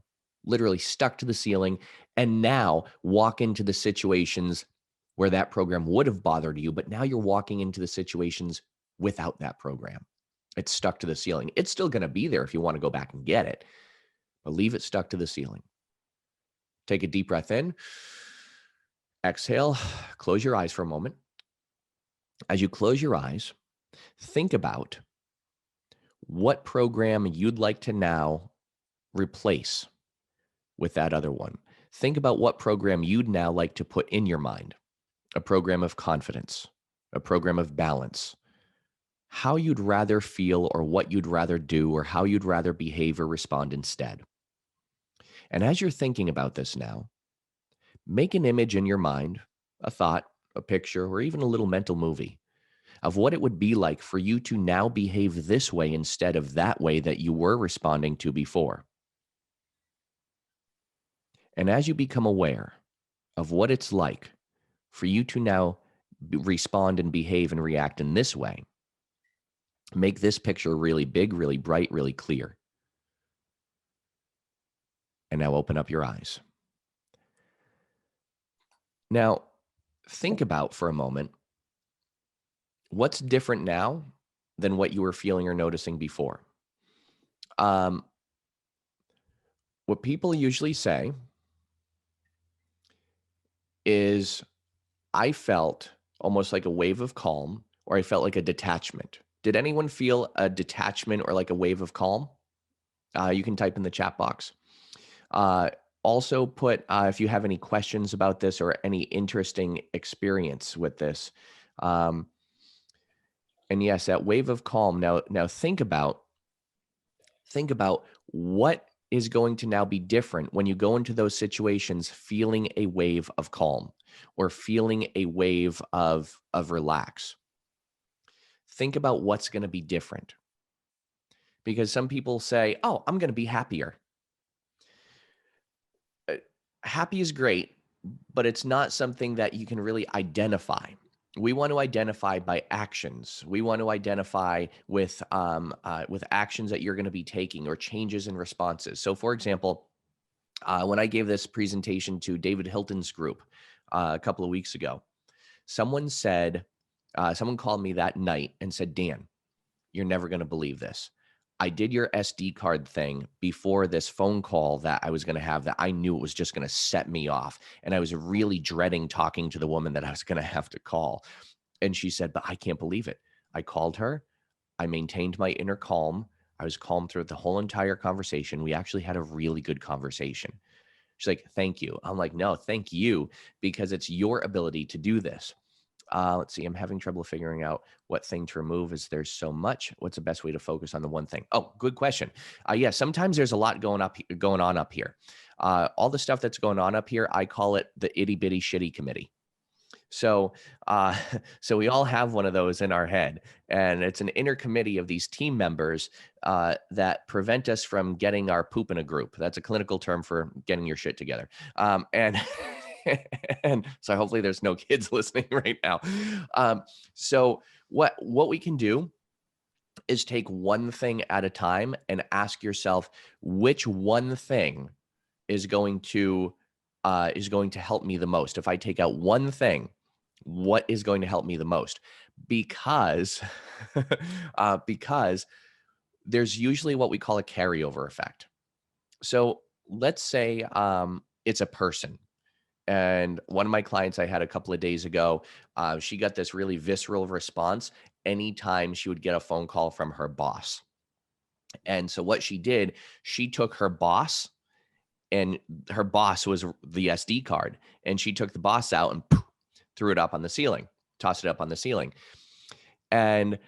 literally stuck to the ceiling, and now walk into the situations where that program would have bothered you, but now you're walking into the situations without that program. It's stuck to the ceiling. It's still going to be there if you want to go back and get it, but leave it stuck to the ceiling. Take a deep breath in. Exhale. Close your eyes for a moment. As you close your eyes, think about what program you'd like to now replace with that other one. Think about what program you'd now like to put in your mind. A program of confidence, a program of balance, how you'd rather feel or what you'd rather do or how you'd rather behave or respond instead. And as you're thinking about this now, make an image in your mind, a thought, a picture, or even a little mental movie of what it would be like for you to now behave this way instead of that way that you were responding to before. And as you become aware of what it's like for you to now respond and behave and react in this way, make this picture really big, really bright, really clear. And now open up your eyes. Now, think about for a moment what's different now than what you were feeling or noticing before. What people usually say is, I felt almost like a wave of calm, or I felt like a detachment. Did anyone feel a detachment or like a wave of calm? You can type in the chat box. Also put if you have any questions about this or any interesting experience with this. And yes, that wave of calm. Now think about what is going to now be different when you go into those situations feeling a wave of calm or feeling a wave of relax. Think about what's going to be different. Because some people say, oh, I'm going to be happier. Happy is great, but it's not something that you can really identify. We want to identify by actions. We want to identify with actions that you're going to be taking or changes in responses. So, for example, when I gave this presentation to David Hilton's group a couple of weeks ago, someone called me that night and said, Dan, you're never going to believe this. I did your SD card thing before this phone call that I was going to have that I knew it was just going to set me off. And I was really dreading talking to the woman that I was going to have to call. And she said, but I can't believe it. I called her. I maintained my inner calm. I was calm throughout the whole entire conversation. We actually had a really good conversation. She's like, thank you. I'm like, no, thank you, because it's your ability to do this. Let's see. I'm having trouble figuring out what thing to remove as there's so much. What's the best way to focus on the one thing? Oh, good question. Yeah, sometimes there's a lot going on up here. All the stuff that's going on up here, I call it the itty bitty shitty committee. So, so we all have one of those in our head, and it's an inner committee of these team members that prevent us from getting our poop in a group. That's a clinical term for getting your shit together. And and so hopefully there's no kids listening right now. So what we can do is take one thing at a time and ask yourself which one thing is going to help me the most. If I take out one thing, what is going to help me the most? Because because there's usually what we call a carryover effect. So let's say it's a person. And one of my clients I had a couple of days ago, she got this really visceral response anytime she would get a phone call from her boss. And so what she did, she took her boss and her boss was the SD card, and she took the boss out and poof, threw it up on the ceiling, tossed it up on the ceiling. And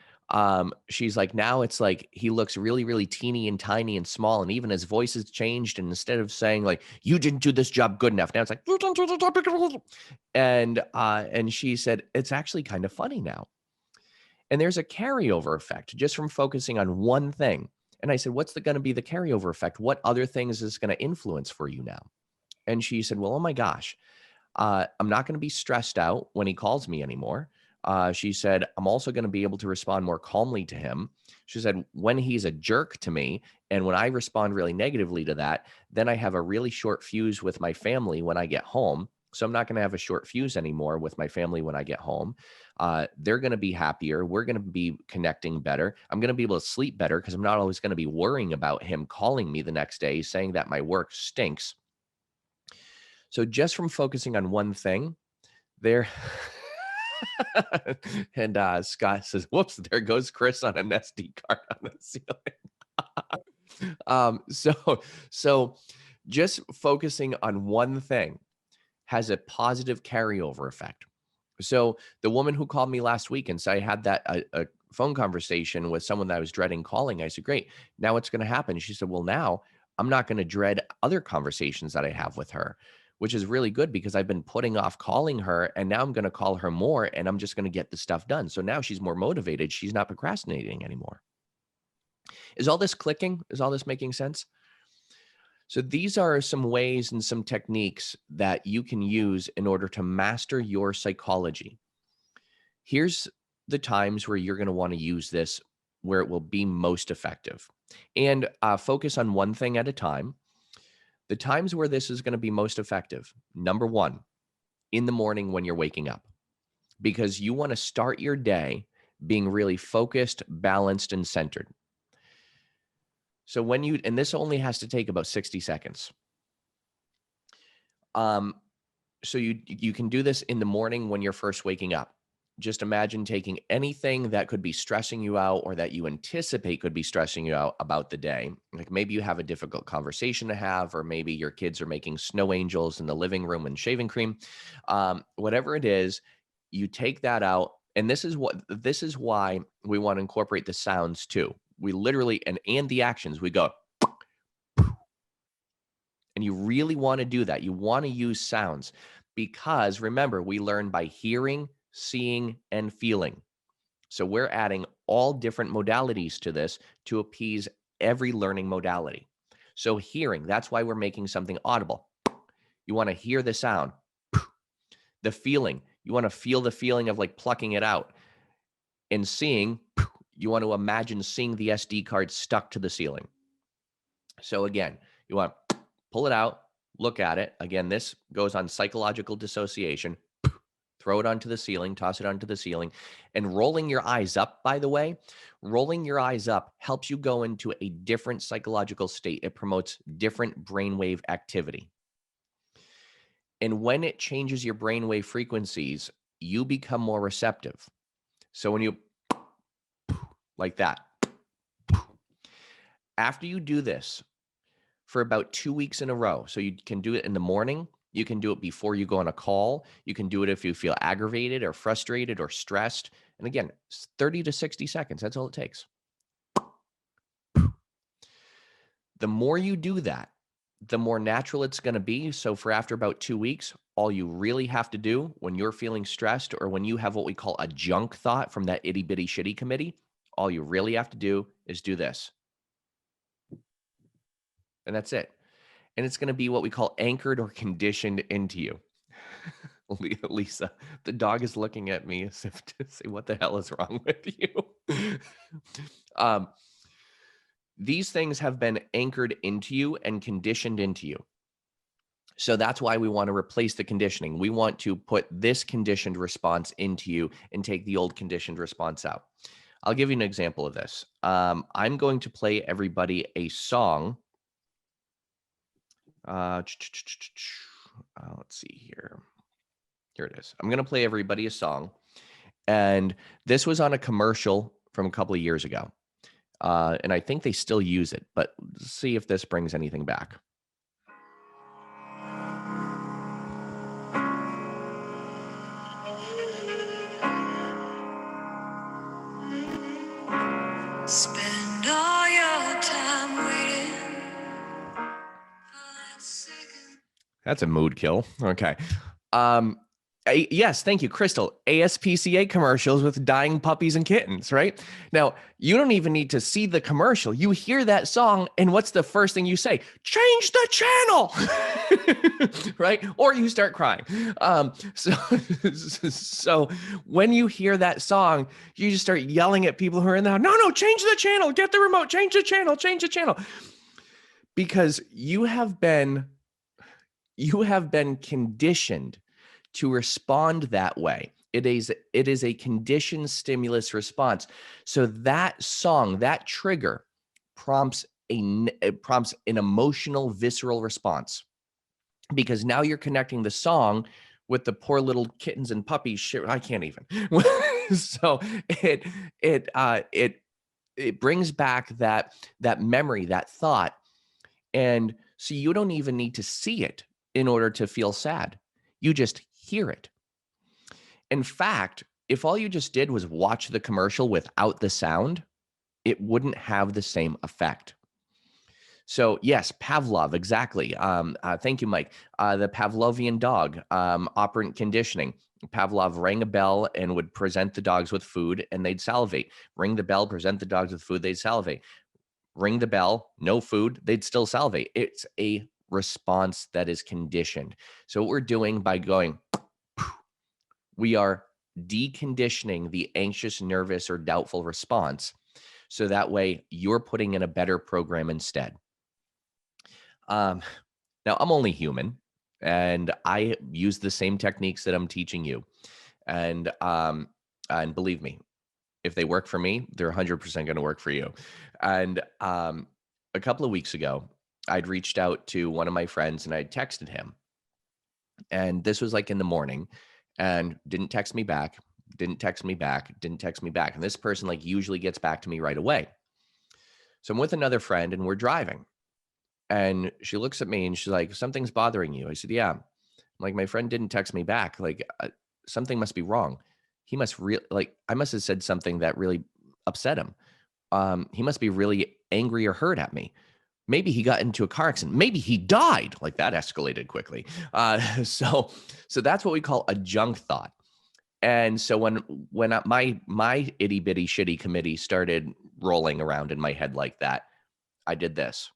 she's like, now it's like he looks really, really teeny and tiny and small, and even his voice has changed. And instead of saying like, you didn't do this job good enough, now it's like, you didn't do the job good enough. And she said, it's actually kind of funny now. And there's a carryover effect just from focusing on one thing. And I said, what's going to be the carryover effect? What other things is going to influence for you now? And she said, well, oh my gosh, I'm not going to be stressed out when he calls me anymore. She said, I'm also going to be able to respond more calmly to him. She said, when he's a jerk to me and when I respond really negatively to that, then I have a really short fuse with my family when I get home. So I'm not going to have a short fuse anymore with my family when I get home. They're going to be happier. We're going to be connecting better. I'm going to be able to sleep better because I'm not always going to be worrying about him calling me the next day saying that my work stinks. So just from focusing on one thing there, and Scott says, whoops, there goes Chris on an SD card on the ceiling. So just focusing on one thing has a positive carryover effect. So the woman who called me last week and said I had that a phone conversation with someone that I was dreading calling, I said, great, now what's going to happen? She said, well, now I'm not going to dread other conversations that I have with her, which is really good because I've been putting off calling her and now I'm going to call her more and I'm just going to get the stuff done. So now she's more motivated. She's not procrastinating anymore. Is all this clicking? Is all this making sense? So these are some ways and some techniques that you can use in order to master your psychology. Here's the times where you're going to want to use this, where it will be most effective. And focus on one thing at a time. The times where this is going to be most effective. Number one, in the morning when you're waking up, because you want to start your day being really focused, balanced, and centered. So and this only has to take about 60 seconds. So you can do this in the morning when you're first waking up. Just imagine taking anything that could be stressing you out or that you anticipate could be stressing you out about the day. Like maybe you have a difficult conversation to have, or maybe your kids are making snow angels in the living room and shaving cream. Whatever it is, you take that out. And this is why we want to incorporate the sounds too. We literally, and the actions, we go, and you really want to do that. You want to use sounds because remember, we learn by hearing, seeing, and feeling. So we're adding all different modalities to this to appease every learning modality. So hearing, that's why we're making something audible. You want to hear the sound. The feeling, you want to feel the feeling of like plucking it out. And seeing, you want to imagine seeing the SD card stuck to the ceiling. So again, you want to pull it out, look at it. Again, this goes on psychological dissociation. Throw it onto the ceiling, toss it onto the ceiling. And rolling your eyes up, by the way, rolling your eyes up helps you go into a different psychological state. It promotes different brainwave activity. And when it changes your brainwave frequencies, you become more receptive. So when you like that, after you do this for about 2 weeks in a row, so you can do it in the morning, you can do it before you go on a call, you can do it if you feel aggravated or frustrated or stressed. And again, 30 to 60 seconds, that's all it takes. The more you do that, the more natural it's going to be. So for after about 2 weeks, all you really have to do when you're feeling stressed or when you have what we call a junk thought from that itty bitty shitty committee, all you really have to do is do this. And that's it. And it's going to be what we call anchored or conditioned into you. Lisa, the dog is looking at me as if to say, what the hell is wrong with you? These things have been anchored into you and conditioned into you. So that's why we want to replace the conditioning. We want to put this conditioned response into you and take the old conditioned response out. I'll give you an example of this. I'm going to play everybody a song. Let's see here. Here it is. I'm going to play everybody a song. And this was on a commercial from a couple of years ago. And I think they still use it, but let's see if this brings anything back. Spend all your time waiting for that second. That's a mood kill. Okay. Yes, thank you, Crystal. ASPCA commercials with dying puppies and kittens, right? Now, you don't even need to see the commercial. You hear that song, and what's the first thing you say? Change the channel, right? Or you start crying. So when you hear that song, you just start yelling at people who are in the house, no, change the channel, get the remote, change the channel. Because you have been conditioned to respond that way. It is a conditioned stimulus response. So that song, that trigger prompts an emotional, visceral response, because now you're connecting the song with the poor little kittens and puppies. Shit, I can't even. So it brings back that memory, that thought, and so you don't even need to see it in order to feel sad. You just hear it. In fact, if all you just did was watch the commercial without the sound, it wouldn't have the same effect. So yes, Pavlov, exactly. Thank you, Mike. The Pavlovian dog, operant conditioning. Pavlov rang a bell and would present the dogs with food and they'd salivate. Ring the bell, present the dogs with food, they'd salivate. Ring the bell, no food, they'd still salivate. It's a response that is conditioned. So what we're doing by going, we are deconditioning the anxious, nervous, or doubtful response. So that way you're putting in a better program instead. Now I'm only human and I use the same techniques that I'm teaching you. And believe me, if they work for me, they're 100% going to work for you. And a couple of weeks ago, I'd reached out to one of my friends and I texted him. And this was like in the morning, and didn't text me back. And this person like usually gets back to me right away. So I'm with another friend and we're driving. And she looks at me and she's like, something's bothering you. I said, yeah. I'm like, my friend didn't text me back. Like something must be wrong. He must I must have said something that really upset him. He must be really angry or hurt at me. Maybe he got into a car accident. Maybe he died. Like that escalated quickly. So that's what we call a junk thought. And so when my itty bitty shitty committee started rolling around in my head like that, I did this.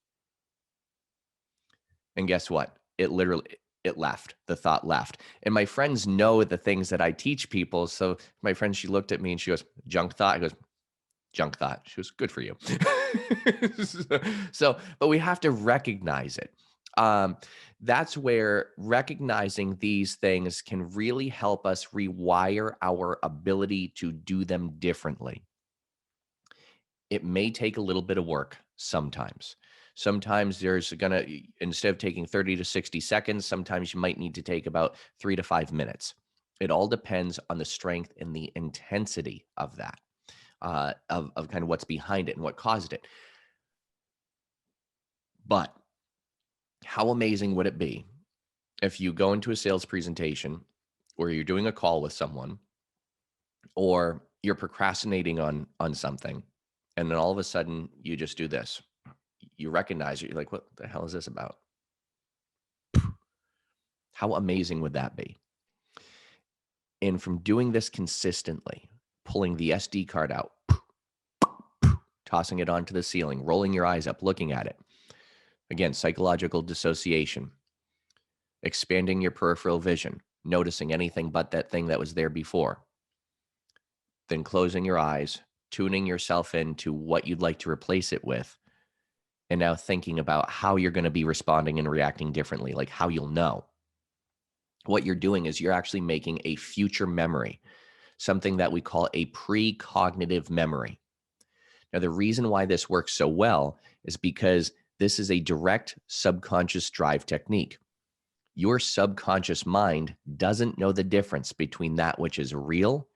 And guess what? It left. The thought left. And my friends know the things that I teach people. So my friend, she looked at me and she goes, junk thought. I goes, junk thought. She was good for you. But we have to recognize it. That's where recognizing these things can really help us rewire our ability to do them differently. It may take a little bit of work sometimes. Sometimes there's instead of taking 30 to 60 seconds, sometimes you might need to take about 3 to 5 minutes. It all depends on the strength and the intensity of that. Of kind of what's behind it and what caused it. But how amazing would it be if you go into a sales presentation or you're doing a call with someone or you're procrastinating on something, and then all of a sudden you just do this. You recognize it. You're like, what the hell is this about? How amazing would that be? And from doing this consistently, pulling the SD card out, tossing it onto the ceiling, rolling your eyes up, looking at it. Again, psychological dissociation, expanding your peripheral vision, noticing anything but that thing that was there before. Then closing your eyes, tuning yourself into what you'd like to replace it with. And now thinking about how you're going to be responding and reacting differently, like how you'll know. What you're doing is you're actually making a future memory, something that we call a precognitive memory. Now, the reason why this works so well is because this is a direct subconscious drive technique. Your subconscious mind doesn't know the difference between that which is real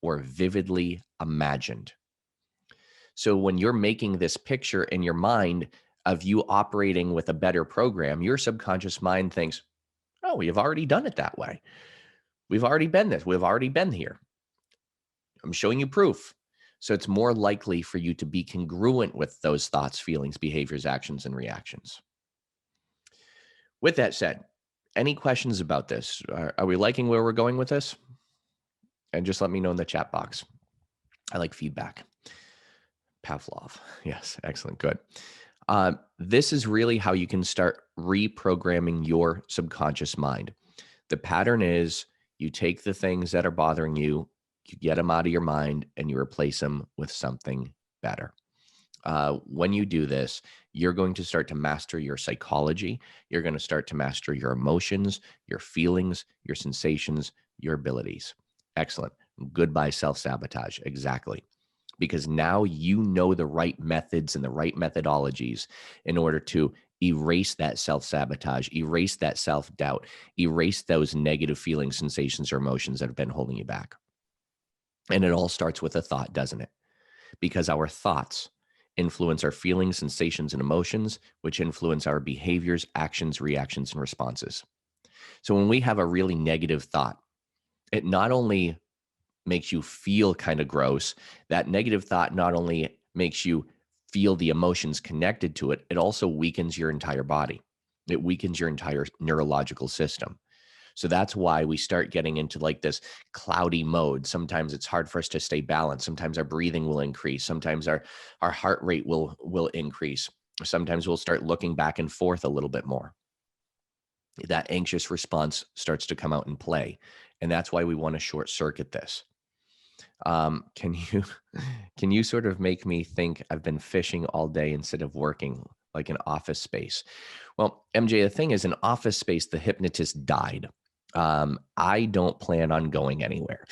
or vividly imagined. So when you're making this picture in your mind of you operating with a better program, your subconscious mind thinks, oh, we have already done it that way. We've already been this. We've already been here. I'm showing you proof. So it's more likely for you to be congruent with those thoughts, feelings, behaviors, actions, and reactions. With that said, any questions about this? Are we liking where we're going with this? And just let me know in the chat box. I like feedback. Pavlov. Yes, excellent. Good. This is really how you can start reprogramming your subconscious mind. The pattern is you take the things that are bothering you, you get them out of your mind, and you replace them with something better. When you do this, you're going to start to master your psychology. You're going to start to master your emotions, your feelings, your sensations, your abilities. Excellent. Goodbye self-sabotage. Exactly. Because now you know the right methods and the right methodologies in order to erase that self-sabotage, erase that self-doubt, erase those negative feelings, sensations, or emotions that have been holding you back. And it all starts with a thought, doesn't it? Because our thoughts influence our feelings, sensations, and emotions, which influence our behaviors, actions, reactions, and responses. So when we have a really negative thought, it not only makes you feel kind of gross, that negative thought not only makes you feel the emotions connected to it, it also weakens your entire body. It weakens your entire neurological system. So that's why we start getting into like this cloudy mode. Sometimes it's hard for us to stay balanced. Sometimes our breathing will increase. Sometimes our heart rate will increase. Sometimes we'll start looking back and forth a little bit more. That anxious response starts to come out and play. And that's why we want to short circuit this. Can you sort of make me think I've been fishing all day instead of working, like an office space? Well, MJ, the thing is, in office space, the hypnotist died. I don't plan on going anywhere.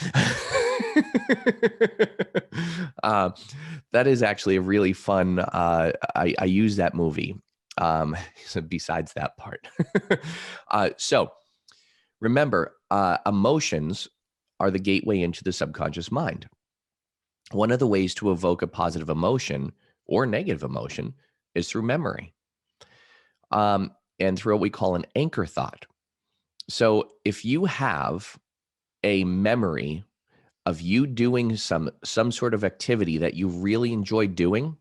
That is actually a really fun. I use that movie. So besides that part, so remember, emotions are the gateway into the subconscious mind. One of the ways to evoke a positive emotion or negative emotion is through memory, and through what we call an anchor thought. So if you have a memory of you doing some sort of activity that you really enjoy doing,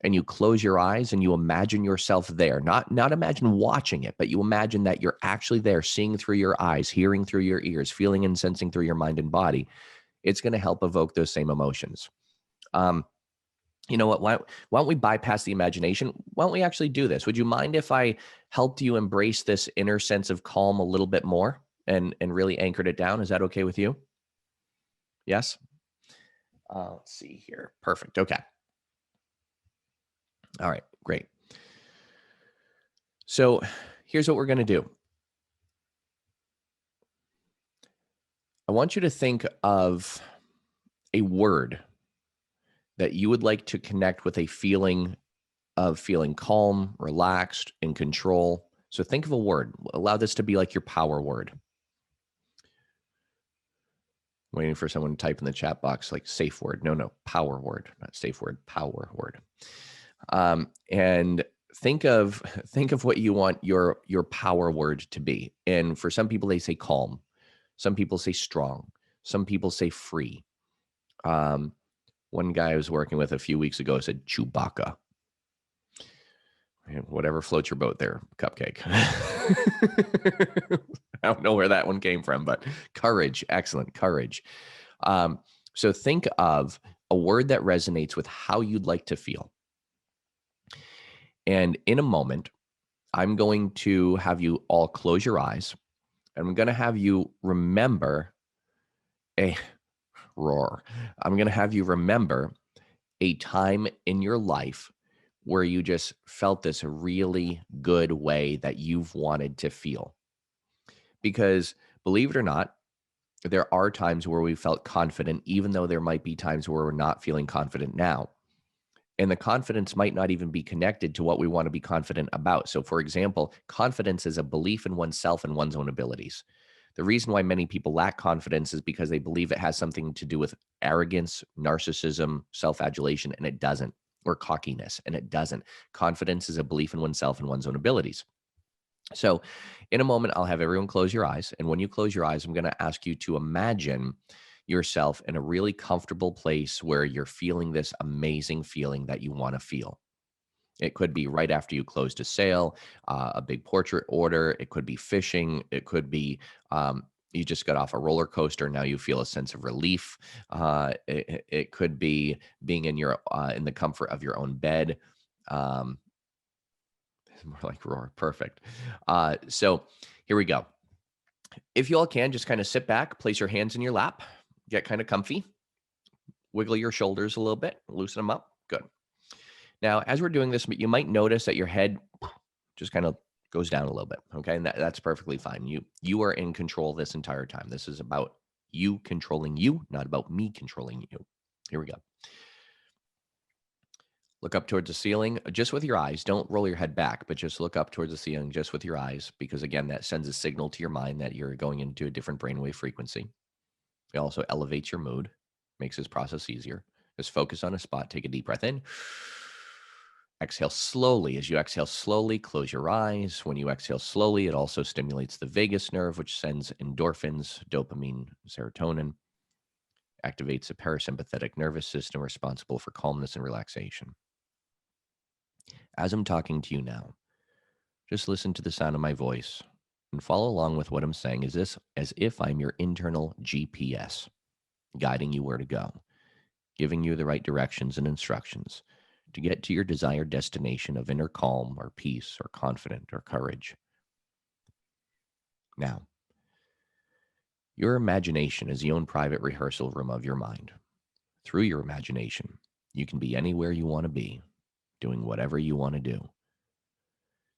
and you close your eyes and you imagine yourself there, not imagine watching it, but you imagine that you're actually there, seeing through your eyes, hearing through your ears, feeling and sensing through your mind and body, it's going to help evoke those same emotions. You know what? Why don't we bypass the imagination? Why don't we actually do this? Would you mind if I helped you embrace this inner sense of calm a little bit more and really anchored it down? Is that okay with you? Yes? Let's see here. Perfect. Okay. All right, great. So here's what we're going to do. I want you to think of a word that you would like to connect with a feeling of feeling calm, relaxed, in control. So think of a word. Allow this to be like your power word. Waiting for someone to type in the chat box like safe word. No, power word, not safe word, power word. And think of what you want your power word to be. And for some people, they say calm. Some people say strong. Some people say free. One guy I was working with a few weeks ago said Chewbacca. Whatever floats your boat there, Cupcake. I don't know where that one came from, but courage. Excellent. Courage. So think of a word that resonates with how you'd like to feel. And in a moment, I'm going to have you all close your eyes. And I'm going to have you remember I'm going to have you remember a time in your life where you just felt this really good way that you've wanted to feel. Because believe it or not, there are times where we felt confident, even though there might be times where we're not feeling confident now. And the confidence might not even be connected to what we want to be confident about. So for example, confidence is a belief in oneself and one's own abilities. The reason why many people lack confidence is because they believe it has something to do with arrogance, narcissism, self-adulation, and it doesn't, or cockiness, and it doesn't. Confidence is a belief in oneself and one's own abilities. So in a moment, I'll have everyone close your eyes. And when you close your eyes, I'm going to ask you to imagine yourself in a really comfortable place where you're feeling this amazing feeling that you want to feel. It could be right after you closed a sale, a big portrait order. It could be fishing. It could be you just got off a roller coaster. Now you feel a sense of relief. It could be being in the comfort of your own bed. Um, it's more like roar. Perfect. So here we go. If you all can, just kind of sit back, place your hands in your lap, get kind of comfy, wiggle your shoulders a little bit, loosen them up. Good. Now, as we're doing this, you might notice that your head just kind of goes down a little bit. Okay. And that's perfectly fine. You are in control this entire time. This is about you controlling you, not about me controlling you. Here we go. Look up towards the ceiling just with your eyes. Don't roll your head back, but just look up towards the ceiling just with your eyes, because again, that sends a signal to your mind that you're going into a different brainwave frequency. It also elevates your mood, makes this process easier. Just focus on a spot. Take a deep breath in. Exhale slowly. As you exhale slowly, close your eyes. When you exhale slowly, it also stimulates the vagus nerve, which sends endorphins, dopamine, serotonin, activates the parasympathetic nervous system responsible for calmness and relaxation. As I'm talking to you now, just listen to the sound of my voice and follow along with what I'm saying as if I'm your internal GPS, guiding you where to go, giving you the right directions and instructions to get to your desired destination of inner calm or peace or confident or courage. Now, your imagination is the own private rehearsal room of your mind. Through your imagination, you can be anywhere you want to be, doing whatever you want to do.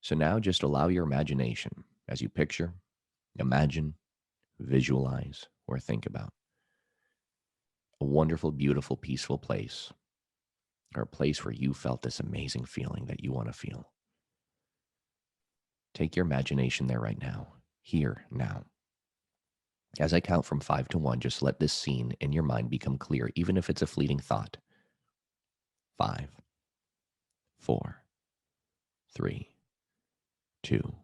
So now just allow your imagination as you picture, imagine, visualize, or think about a wonderful, beautiful, peaceful place, or a place where you felt this amazing feeling that you want to feel. Take your imagination there right now, here, now. As I count from 5 to 1, just let this scene in your mind become clear, even if it's a fleeting thought. 5, 4, 3, 2,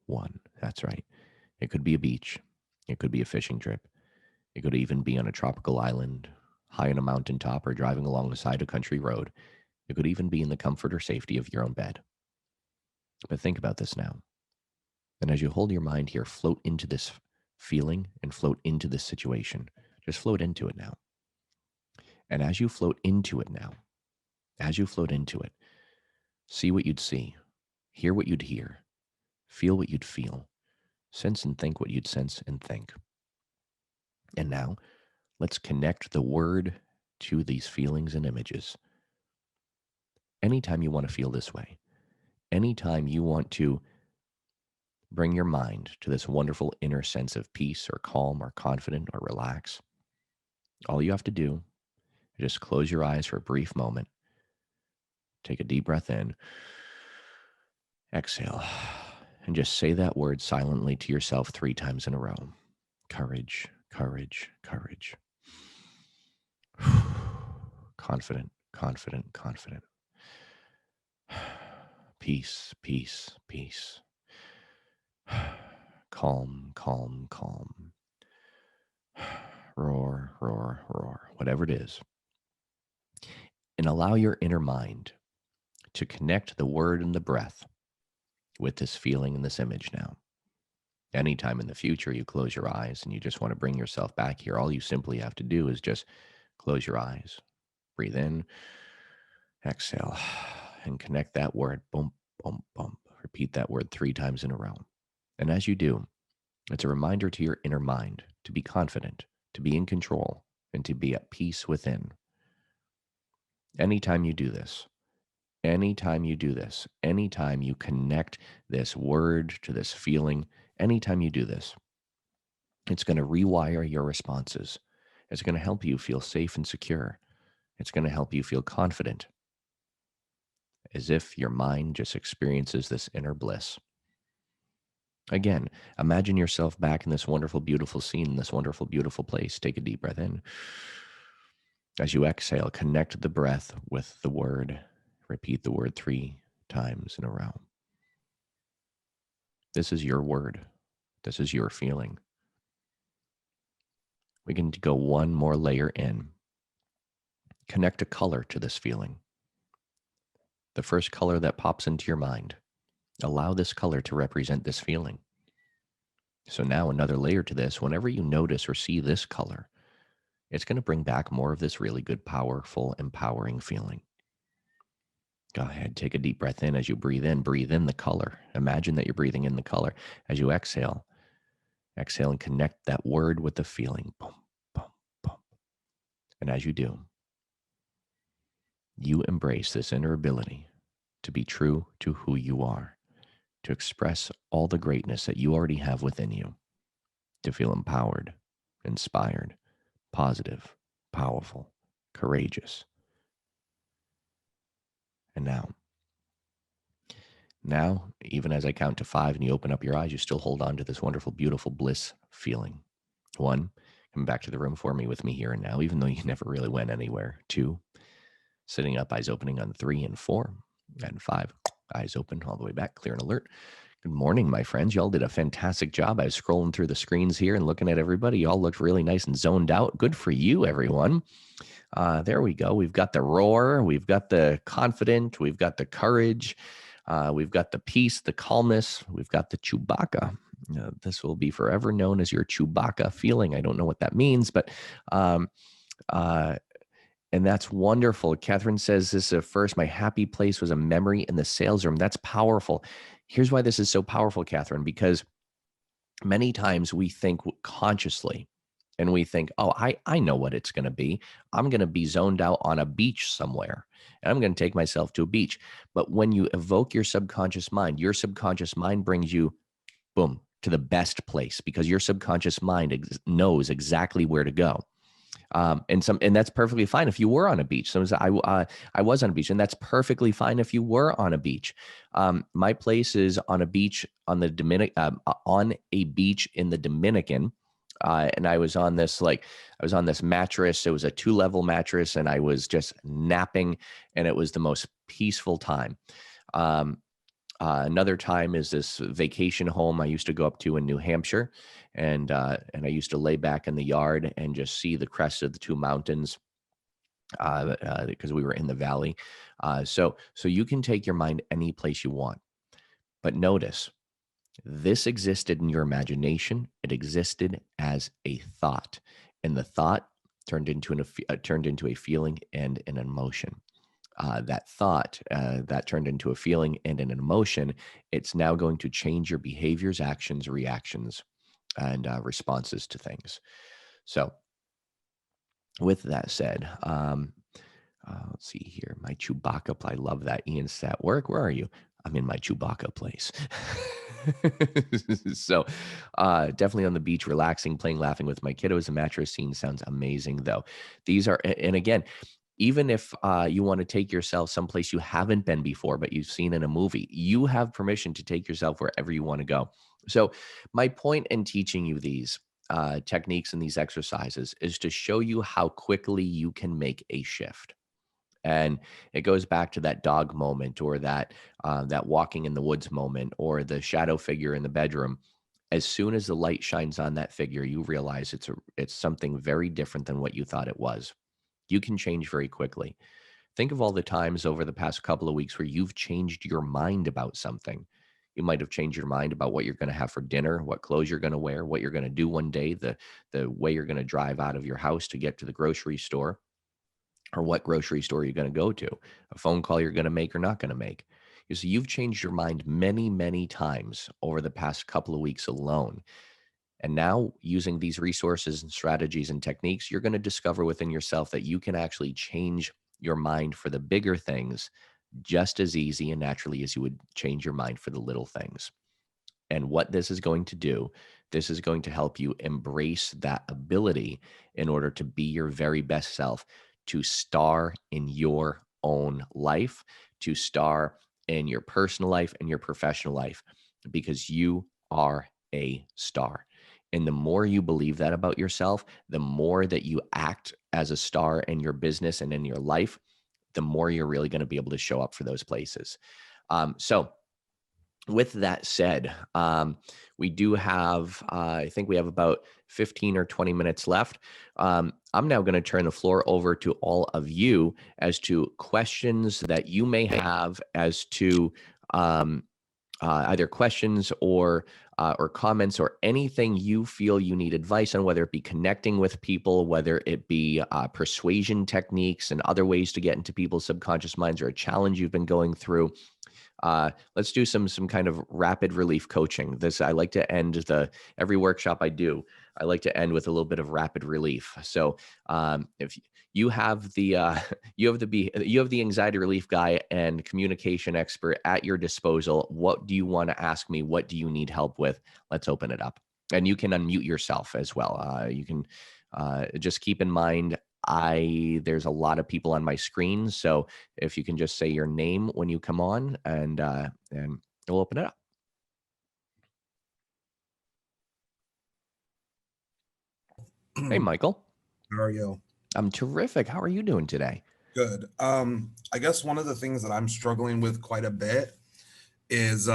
1. That's right. It could be a beach. It could be a fishing trip. It could even be on a tropical island, high on a mountaintop, or driving along the side of a country road. It could even be in the comfort or safety of your own bed. But think about this now. And as you hold your mind here, float into this feeling and float into this situation. Just float into it now. And as you float into it now, see what you'd see, hear what you'd hear, feel what you'd feel, sense and think what you'd sense and think. And now, let's connect the word to these feelings and images. Anytime you want to feel this way, anytime you want to bring your mind to this wonderful inner sense of peace or calm or confident or relax, all you have to do is just close your eyes for a brief moment, take a deep breath in, exhale, and just say that word silently to yourself 3 times in a row. Courage, courage, courage. Confident, confident, confident. Peace, peace, peace. Calm, calm, calm. Roar, roar, roar. Whatever it is. And allow your inner mind to connect the word and the breath with this feeling and this image now. Anytime in the future you close your eyes and you just want to bring yourself back here, all you simply have to do is just close your eyes, breathe in, exhale, and connect that word. Boom, boom, boom. Repeat that word 3 times in a row. And as you do, it's a reminder to your inner mind to be confident, to be in control, and to be at peace within. Anytime you do this, anytime you connect this word to this feeling, anytime you do this, it's going to rewire your responses. It's going to help you feel safe and secure. It's going to help you feel confident, as if your mind just experiences this inner bliss. Again, imagine yourself back in this wonderful, beautiful scene, this wonderful, beautiful place. Take a deep breath in. As you exhale, connect the breath with the word. Repeat the word 3 times in a row. This is your word. This is your feeling. We can go one more layer in. Connect a color to this feeling. The first color that pops into your mind. Allow this color to represent this feeling. So now another layer to this, whenever you notice or see this color, it's going to bring back more of this really good, powerful, empowering feeling. Go ahead, take a deep breath in. As you breathe in the color. Imagine that you're breathing in the color. As you exhale and connect that word with the feeling. Boom, boom, boom. And as you do, you embrace this inner ability to be true to who you are, to express all the greatness that you already have within you, to feel empowered, inspired, positive, powerful, courageous. And now, even as I count to 5 and you open up your eyes, you still hold on to this wonderful, beautiful bliss feeling. 1, come back to the room for me with me here and now, even though you never really went anywhere. 2, sitting up, eyes opening on 3 and 4, and 5, eyes open all the way back, clear and alert. Good morning, my friends. Y'all did a fantastic job. I was scrolling through the screens here and looking at everybody. Y'all looked really nice and zoned out. Good for you, everyone. There we go. We've got the roar. We've got the confident. We've got the courage. We've got the peace, the calmness. We've got the Chewbacca. This will be forever known as your Chewbacca feeling. I don't know what that means, but and that's wonderful. Catherine says this first, my happy place was a memory in the sales room. That's powerful. Here's why this is so powerful, Catherine, because many times we think consciously and we think, oh, I know what it's going to be. I'm going to be zoned out on a beach somewhere and I'm going to take myself to a beach. But when you evoke your subconscious mind brings you, boom, to the best place because your subconscious mind knows exactly where to go. And that's perfectly fine if you were on a beach. So I was on a beach, and that's perfectly fine if you were on a beach. My place is on a beach on a beach in the Dominican, and I was on this mattress. It was a 2-level mattress, and I was just napping, and it was the most peaceful time. Another time is this vacation home I used to go up to in New Hampshire, and I used to lay back in the yard and just see the crest of the 2 mountains because we were in the valley. So you can take your mind any place you want, but notice this existed in your imagination. It existed as a thought, and the thought turned into a feeling and an emotion. That thought that turned into a feeling and an emotion, it's now going to change your behaviors, actions, reactions, and responses to things. So with that said, let's see here. My Chewbacca, I love that. Ian's at work. Where are you? I'm in my Chewbacca place. So definitely on the beach, relaxing, playing, laughing with my kiddos. The mattress scene sounds amazing, though. These are, and again, even if you want to take yourself someplace you haven't been before, but you've seen in a movie, you have permission to take yourself wherever you want to go. So my point in teaching you these techniques and these exercises is to show you how quickly you can make a shift. And it goes back to that dog moment or that walking in the woods moment or the shadow figure in the bedroom. As soon as the light shines on that figure, you realize it's something very different than what you thought it was. You can change very quickly. Think of all the times over the past couple of weeks where you've changed your mind about something. You might have changed your mind about what you're going to have for dinner, what clothes you're going to wear, what you're going to do one day, the way you're going to drive out of your house to get to the grocery store, or what grocery store you're going to go to, a phone call you're going to make or not going to make. You see, you've changed your mind many, many times over the past couple of weeks alone. And now, using these resources and strategies and techniques, you're going to discover within yourself that you can actually change your mind for the bigger things just as easy and naturally as you would change your mind for the little things. And what this is going to do, this is going to help you embrace that ability in order to be your very best self, to star in your own life, to star in your personal life and your professional life, because you are a star. And the more you believe that about yourself, the more that you act as a star in your business and in your life, the more you're really going to be able to show up for those places. So with that said, we do have, I think we have about 15 or 20 minutes left. I'm now going to turn the floor over to all of you as to questions that you may have as to either questions or comments or anything you feel you need advice on, whether it be connecting with people, whether it be persuasion techniques and other ways to get into people's subconscious minds, or a challenge you've been going through. Let's do some kind of rapid relief coaching. I like to end every workshop I do. I like to end with a little bit of rapid relief. So if you have the you have the anxiety relief guy and communication expert at your disposal, what do you want to ask me? What do you need help with? Let's open it up, and you can unmute yourself as well. You can just keep in mind, there's a lot of people on my screen, so if you can just say your name when you come on, and we'll open it up. Hey, Michael. How are you? I'm terrific. How are you doing today? Good. I guess one of the things that I'm struggling with quite a bit is,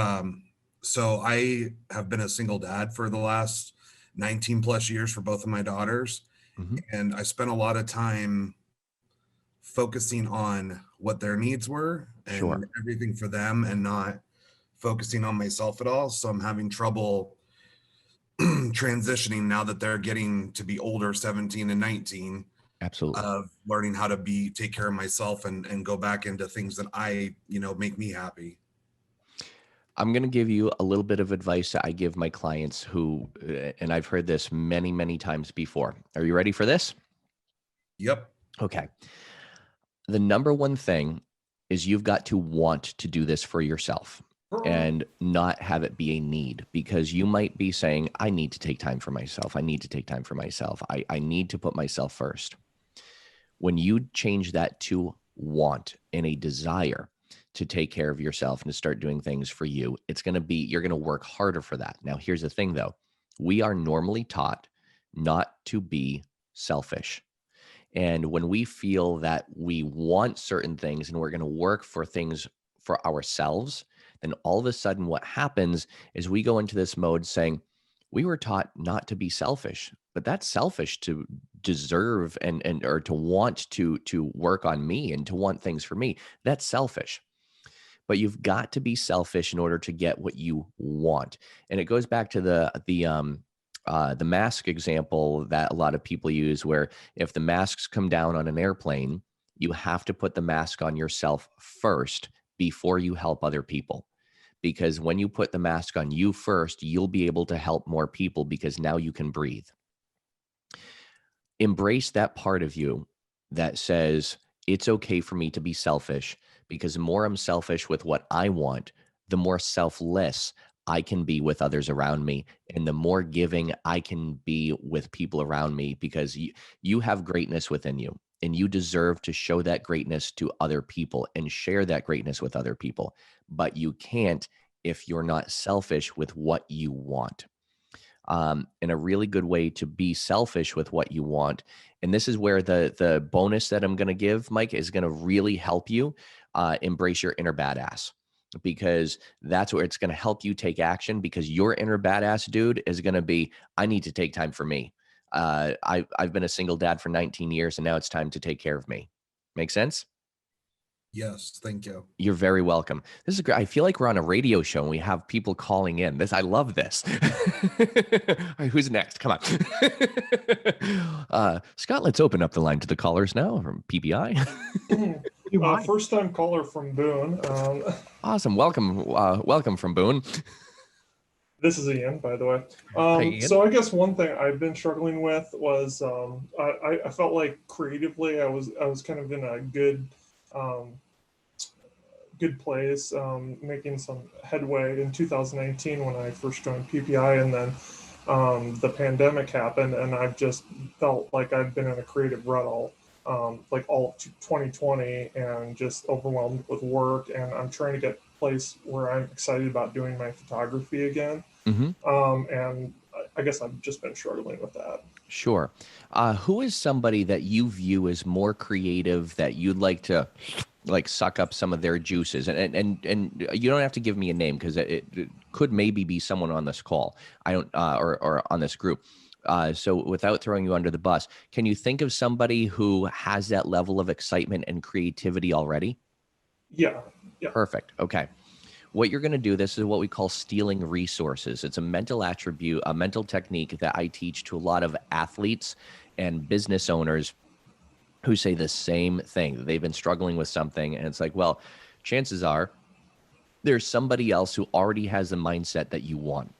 so I have been a single dad for the last 19 plus years for both of my daughters. Mm-hmm. And I spent a lot of time focusing on what their needs were and Sure. everything for them, and not focusing on myself at all. So I'm having trouble transitioning now that they're getting to be older, 17 and 19. Absolutely. Of learning how to take care of myself and go back into things that make me happy. I'm going to give you a little bit of advice that I give my clients who, and I've heard this many, many times before. Are you ready for this? Yep. Okay. The number one thing is you've got to want to do this for yourself and not have it be a need, because you might be saying, I need to take time for myself. I need to take time for myself. I need to put myself first. When you change that to want and a desire to take care of yourself and to start doing things for you, you're going to work harder for that. Now, here's the thing though. We are normally taught not to be selfish. And when we feel that we want certain things and we're going to work for things for ourselves, then all of a sudden what happens is we go into this mode saying, we were taught not to be selfish, but that's selfish to deserve or to want to work on me and to want things for me. That's selfish. But you've got to be selfish in order to get what you want. And it goes back to the mask example that a lot of people use, where if the masks come down on an airplane, you have to put the mask on yourself first before you help other people. Because when you put the mask on you first, you'll be able to help more people, because now you can breathe. Embrace that part of you that says, it's okay for me to be selfish, because the more I'm selfish with what I want, the more selfless I can be with others around me, and the more giving I can be with people around me, because you have greatness within you, and you deserve to show that greatness to other people and share that greatness with other people. But you can't if you're not selfish with what you want. And a really good way to be selfish with what you want, and this is where the bonus that I'm going to give, Mike, is going to really help you embrace your inner badass, because that's where it's going to help you take action, because your inner badass dude is going to be, I need to take time for me. I've been a single dad for 19 years, and now it's time to take care of me. Make sense? Yes, thank you. You're very welcome. This is great. I feel like we're on a radio show and we have people calling in. I love this. All right, who's next? Come on. Scott, let's open up the line to the callers now from PPI. First time caller from Boone. Awesome. Welcome from Boone. This is Ian, by the way. Hey, Ian. So I guess one thing I've been struggling with was I felt like creatively I was kind of in a good place, making some headway in 2019 when I first joined PPI, and then the pandemic happened, and I've just felt like I've been in a creative rut all of 2020, and just overwhelmed with work, and I'm trying to get a place where I'm excited about doing my photography again. Mm-hmm. And I guess I've just been struggling with that. Sure. Who is somebody that you view as more creative that you'd like to like suck up some of their juices. And you don't have to give me a name, because it could maybe be someone on this call. I don't, or on this group. So without throwing you under the bus, can you think of somebody who has that level of excitement and creativity already? Yeah. Perfect. Okay. What you're going to do, this is what we call stealing resources. It's a mental attribute, a mental technique that I teach to a lot of athletes and business owners who say the same thing. They've been struggling with something, and it's like, well, chances are there's somebody else who already has the mindset that you want.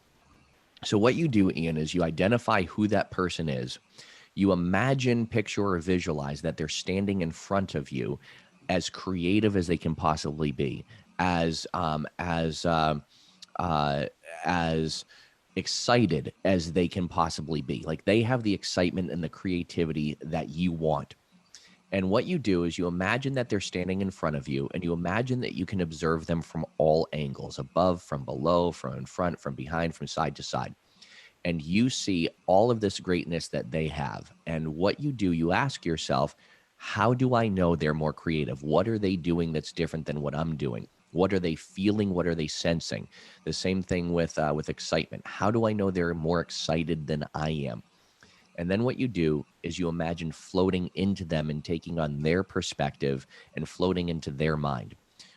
So what you do, Ian, is you identify who that person is. You imagine, picture, or visualize that they're standing in front of you, as creative as they can possibly be, as excited as they can possibly be. Like, they have the excitement and the creativity that you want. And what you do is you imagine that they're standing in front of you, and you imagine that you can observe them from all angles, above, from below, from in front, from behind, from side to side. And you see all of this greatness that they have. And what you do, you ask yourself, how do I know they're more creative? What are they doing that's different than what I'm doing? What are they feeling? What are they sensing? The same thing with excitement. How do I know they're more excited than I am? And then what you do is you imagine floating into them and taking on their perspective and floating into their mind.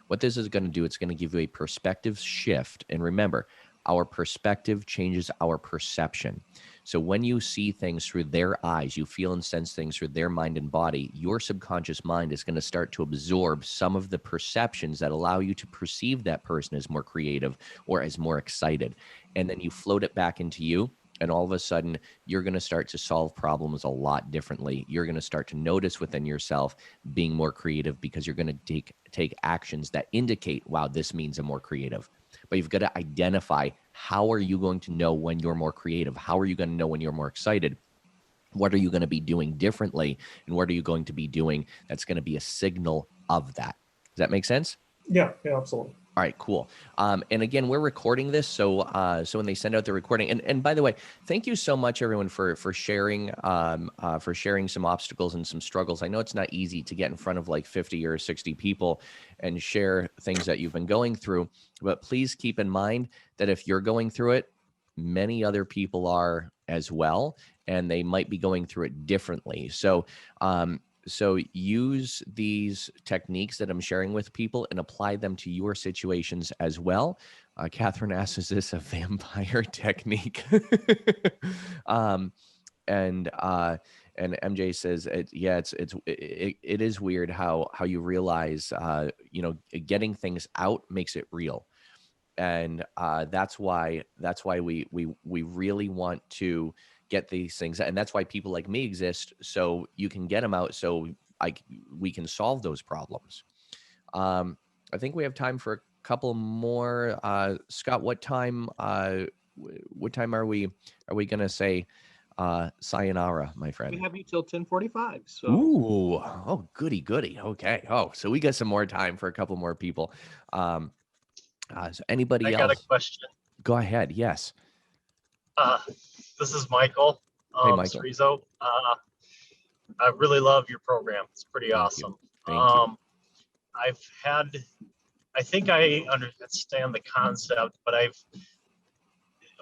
What this is going to do, it's going to give you a perspective shift. And remember, our perspective changes our perception. So when you see things through their eyes, you feel and sense things through their mind and body, your subconscious mind is going to start to absorb some of the perceptions that allow you to perceive that person as more creative or as more excited. And then you float it back into you. And all of a sudden, you're going to start to solve problems a lot differently. You're going to start to notice within yourself being more creative, because you're going to take actions that indicate, wow, this means I'm more creative. But you've got to identify, how are you going to know when you're more creative? How are you going to know when you're more excited? What are you going to be doing differently? And what are you going to be doing that's going to be a signal of that? Does that make sense? Yeah, absolutely. All right, cool. And again, we're recording this, so when they send out the recording, and by the way, thank you so much, everyone, for sharing some obstacles and some struggles. I know it's not easy to get in front of like 50 or 60 people and share things that you've been going through, but please keep in mind that if you're going through it, many other people are as well, and they might be going through it differently. So use these techniques that I'm sharing with people and apply them to your situations as well. Catherine asks, is this a vampire technique? And MJ says, it is weird how you realize, getting things out makes it real. And that's why we really want to get these things, and that's why people like me exist, so you can get them out, so we can solve those problems. I think we have time for a couple more. Scott, what time are we going to say sayonara, my friend? We have you till 10:45. So. Ooh, oh, goody. Okay. Oh, so we got some more time for a couple more people. So anybody else? I got a question. Go ahead. Yes. This is Michael. Hey, Michael. Srizo. I really love your program. It's pretty awesome. Thank you. I think I understand the concept, but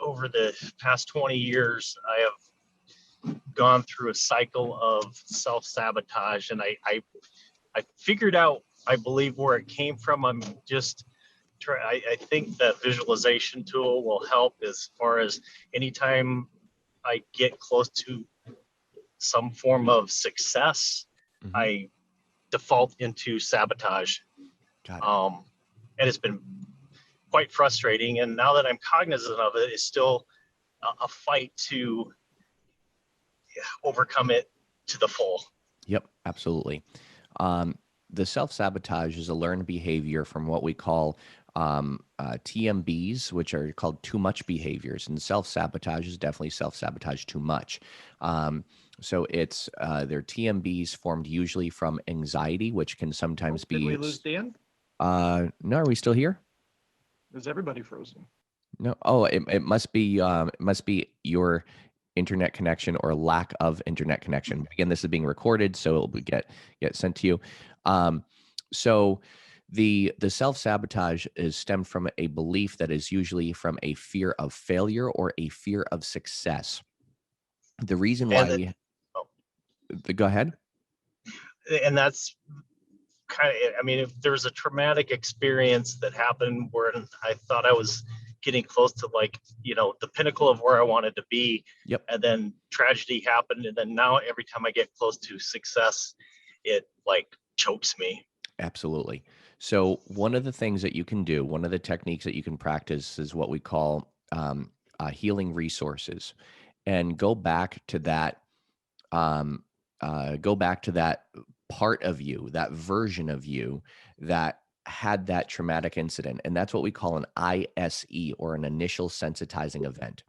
over the past 20 years, I have gone through a cycle of self-sabotage, and I figured out, I believe, where it came from. I think that visualization tool will help, as far as anytime I get close to some form of success, I default into sabotage. Got it. And it's been quite frustrating. And now that I'm cognizant of it, it's still a fight to overcome it to the full. Yep, absolutely. The self-sabotage is a learned behavior from what we call TMBs, which are called too much behaviors, and self-sabotage is definitely self-sabotage too much. So it's they're TMBs formed usually from anxiety, which can sometimes be. Did we lose Dan? No, are we still here? Is everybody frozen? No. Oh, it must be your internet connection or lack of internet connection. Again, this is being recorded, so it will get sent to you. So the self-sabotage is stemmed from a belief that is usually from a fear of failure or a fear of success. The reason why And then, we oh, go ahead. and that's kind of, I mean, if there's a traumatic experience that happened where I thought I was getting close to, like, the pinnacle of where I wanted to be. Yep. And then tragedy happened. And then now every time I get close to success, it like chokes me. Absolutely. So one of the things that you can do, one of the techniques that you can practice is what we call healing resources, and go back to that. Go back to that part of you, that version of you that had that traumatic incident, and that's what we call an ISE, or an initial sensitizing event.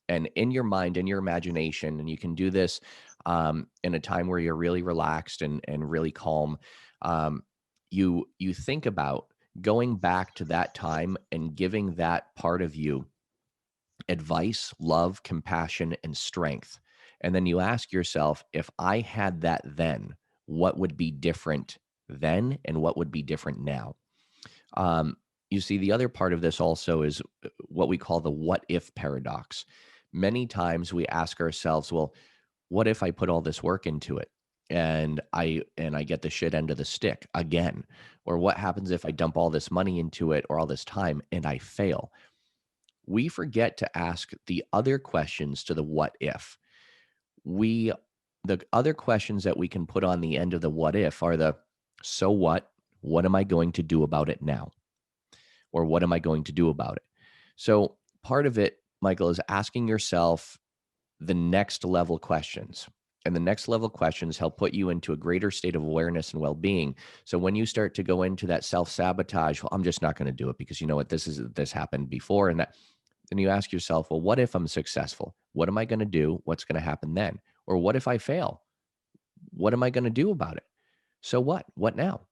And in your mind, in your imagination, and you can do this in a time where you're really relaxed and really calm. You think about going back to that time and giving that part of you advice, love, compassion, and strength. And then you ask yourself, if I had that then, what would be different then and what would be different now? You see, the other part of this also is what we call the what if paradox. Many times we ask ourselves, well, what if I put all this work into it and I get the shit end of the stick again? Or what happens if I dump all this money into it or all this time and I fail? We forget to ask the other questions to the what if. The other questions that we can put on the end of the what if are the so what am I going to do about it now? Or what am I going to do about it? So part of it, Michael, is asking yourself the next level questions. And the next level questions help put you into a greater state of awareness and well-being. So when you start to go into that self-sabotage, well, I'm just not going to do it because you know what, this happened before. And that, then you ask yourself, well, what if I'm successful? What am I going to do? What's going to happen then? Or what if I fail? What am I going to do about it? So what? What now?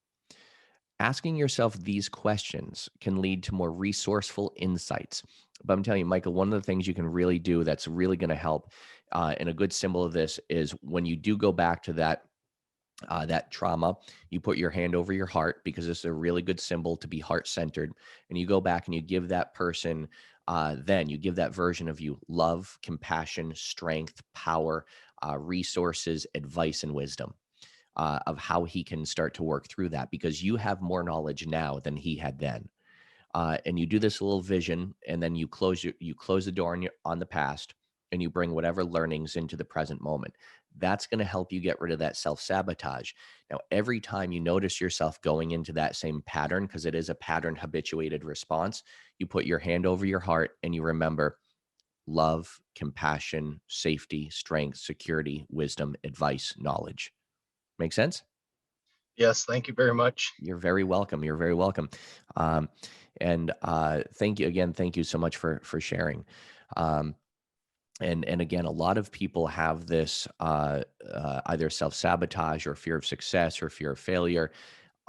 Asking yourself these questions can lead to more resourceful insights. But I'm telling you, Michael, one of the things you can really do that's really going to help, and a good symbol of this is when you do go back to that trauma, you put your hand over your heart, because this is a really good symbol to be heart-centered. And you go back and you give that person, then you give that version of you love, compassion, strength, power, resources, advice, and wisdom. Of how he can start to work through that, because you have more knowledge now than he had then. And you do this little vision, and then you close the door on the past, and you bring whatever learnings into the present moment. That's going to help you get rid of that self-sabotage. Now, every time you notice yourself going into that same pattern, because it is a pattern habituated response, you put your hand over your heart and you remember love, compassion, safety, strength, security, wisdom, advice, knowledge. Make sense? Yes. Thank you very much. You're very welcome. You're very welcome. And thank you again. Thank you so much for sharing. And again, a lot of people have this either self-sabotage or fear of success or fear of failure.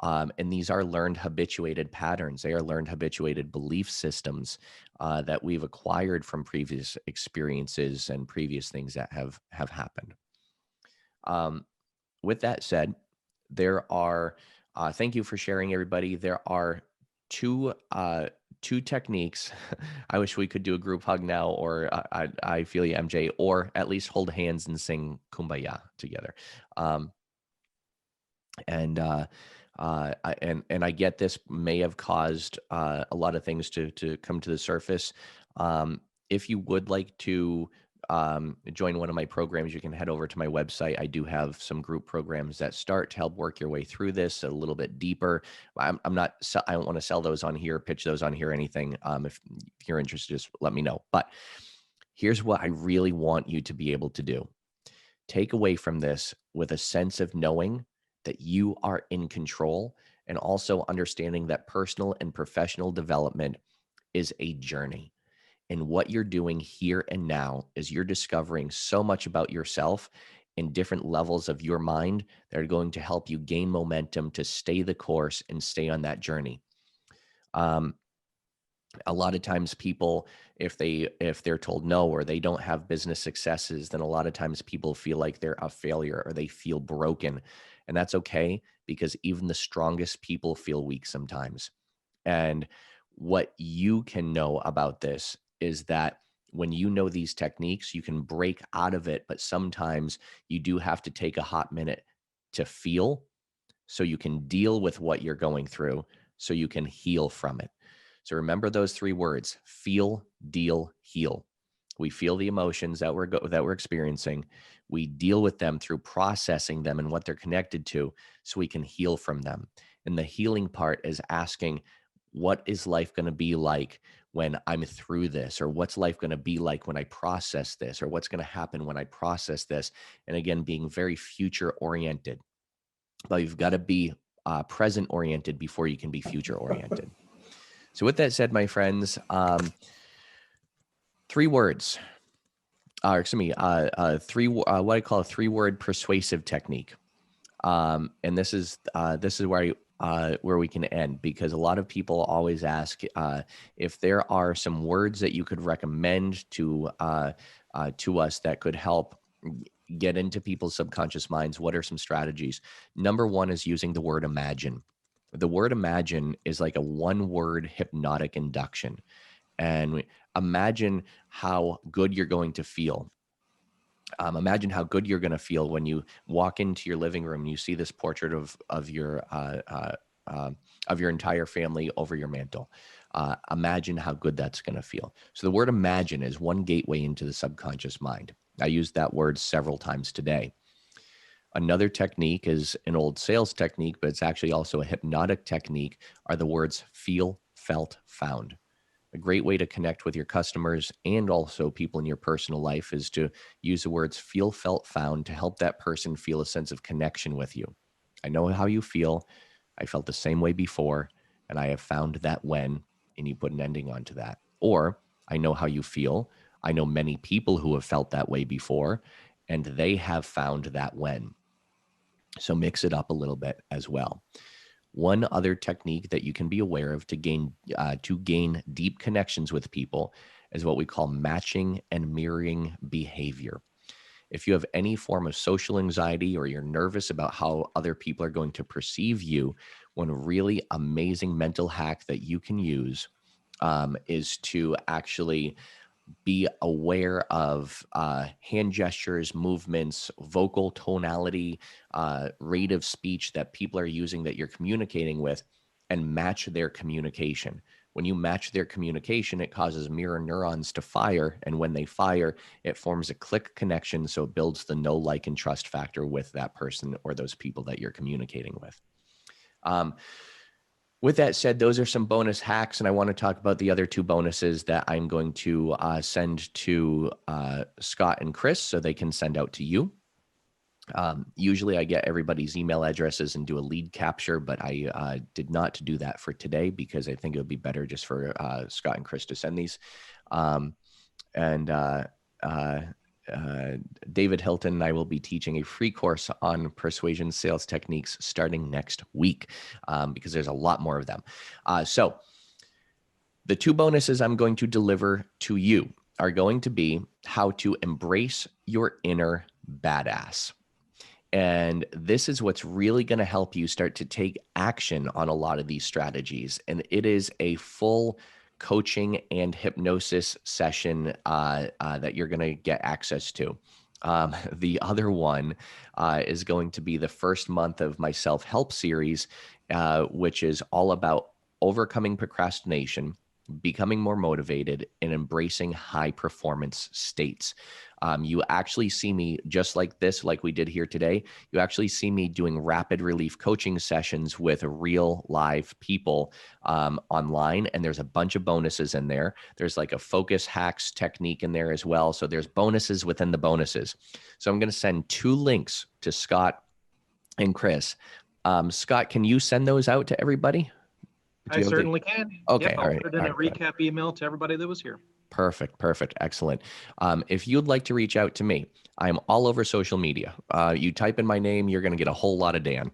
And these are learned habituated patterns. They are learned habituated belief systems that we've acquired from previous experiences and previous things that have happened. With that said, there are, thank you for sharing, everybody. There are two techniques. I wish we could do a group hug now, or I feel you, MJ, or at least hold hands and sing Kumbaya together. And I get this may have caused a lot of things to come to the surface. If you would like to join one of my programs, you can head over to my website. I do have some group programs that start to help work your way through this a little bit deeper. I don't want to sell those on here, pitch those on here, anything. If you're interested, just let me know. But here's what I really want you to be able to do. Take away from this with a sense of knowing that you are in control, and also understanding that personal and professional development is a journey. And what you're doing here and now is you're discovering so much about yourself in different levels of your mind that are going to help you gain momentum to stay the course and stay on that journey. A lot of times people, if they're told no, or they don't have business successes, then a lot of times people feel like they're a failure or they feel broken. And that's okay, because even the strongest people feel weak sometimes. And what you can know about this is that when you know these techniques, you can break out of it. But sometimes you do have to take a hot minute to feel, so you can deal with what you're going through, so you can heal from it. So remember those 3 words: feel, deal, heal. We feel the emotions that we're experiencing. We deal with them through processing them and what they're connected to, so we can heal from them. And the healing part is asking, what is life going to be like when I'm through this? Or what's life going to be like when I process this? Or what's going to happen when I process this? And again, being very future oriented. But you've got to be present oriented before you can be future oriented. So with that said, my friends, 3 words, what I call a 3-word persuasive technique. And this is where we can end, because a lot of people always ask if there are some words that you could recommend to us that could help get into people's subconscious minds. What are some strategies? Number 1 is using the word imagine. The word imagine is like a 1-word hypnotic induction. And imagine how good you're going to feel. Imagine how good you're going to feel when you walk into your living room and you see this portrait of your entire family over your mantle. Imagine how good that's going to feel. So the word imagine is one gateway into the subconscious mind. I used that word several times today. Another technique is an old sales technique, but it's actually also a hypnotic technique, are the words feel, felt, found. A great way to connect with your customers and also people in your personal life is to use the words feel, felt, found to help that person feel a sense of connection with you. I know how you feel. I felt the same way before, and I have found that when, and you put an ending onto that. Or I know how you feel. I know many people who have felt that way before, and they have found that when. So mix it up a little bit as well. One other technique that you can be aware of to gain deep connections with people is what we call matching and mirroring behavior. If you have any form of social anxiety or you're nervous about how other people are going to perceive you, one really amazing mental hack that you can use is to actually be aware of hand gestures, movements, vocal tonality, rate of speech that people are using that you're communicating with, and match their communication. When you match their communication, it causes mirror neurons to fire. And when they fire, it forms a click connection. So it builds the know, like, and trust factor with that person or those people that you're communicating with. With that said, those are some bonus hacks, and I want to talk about the other 2 bonuses that I'm going to send to Scott and Chris so they can send out to you. Usually I get everybody's email addresses and do a lead capture, but I did not do that for today because I think it would be better just for Scott and Chris to send these. David Hilton and I will be teaching a free course on persuasion sales techniques starting next week because there's a lot more of them. So the 2 bonuses I'm going to deliver to you are going to be how to embrace your inner badass. And this is what's really going to help you start to take action on a lot of these strategies. And it is a full coaching and hypnosis session that you're going to get access to. The other one is going to be the first month of my self-help series, which is all about overcoming procrastination, becoming more motivated, and embracing high performance states. You actually see me just like this, like we did here today. You actually see me doing rapid relief coaching sessions with real live people online. And there's a bunch of bonuses in there. There's like a focus hacks technique in there as well. So there's bonuses within the bonuses. So I'm going to send 2 links to Scott and Chris. Scott, can you send those out to everybody? I certainly can. Okay, Yep, all I'll right. put it in a recap email to everybody that was here. Perfect. Excellent. If you'd like to reach out to me, I'm all over social media. You type in my name, you're going to get a whole lot of Dan.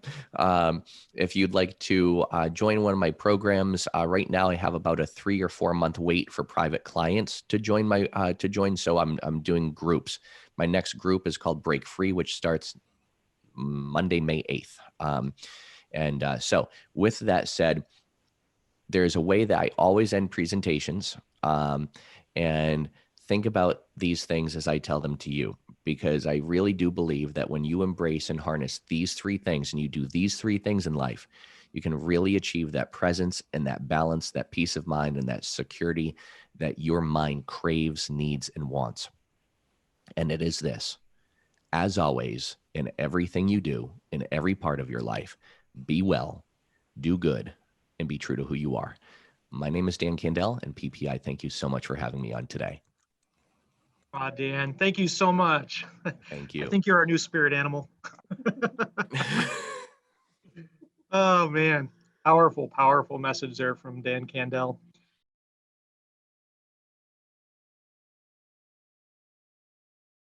If you'd like to join one of my programs, right now I have about a 3 or 4 month wait for private clients to join So I'm doing groups. My next group is called Break Free, which starts Monday, May 8th. So with that said, there's a way that I always end presentations, and think about these things as I tell them to you, because I really do believe that when you embrace and harness these three things and you do these three things in life, you can really achieve that presence and that balance, that peace of mind and that security that your mind craves, needs, and wants. And it is this: as always, in everything you do, in every part of your life, be well, do good, and be true to who you are. My name is Dan Candell, and PPI, thank you so much for having me on today. Dan, thank you so much. Thank you. I think you're our new spirit animal. Oh, man. Powerful, powerful message there from Dan Candell.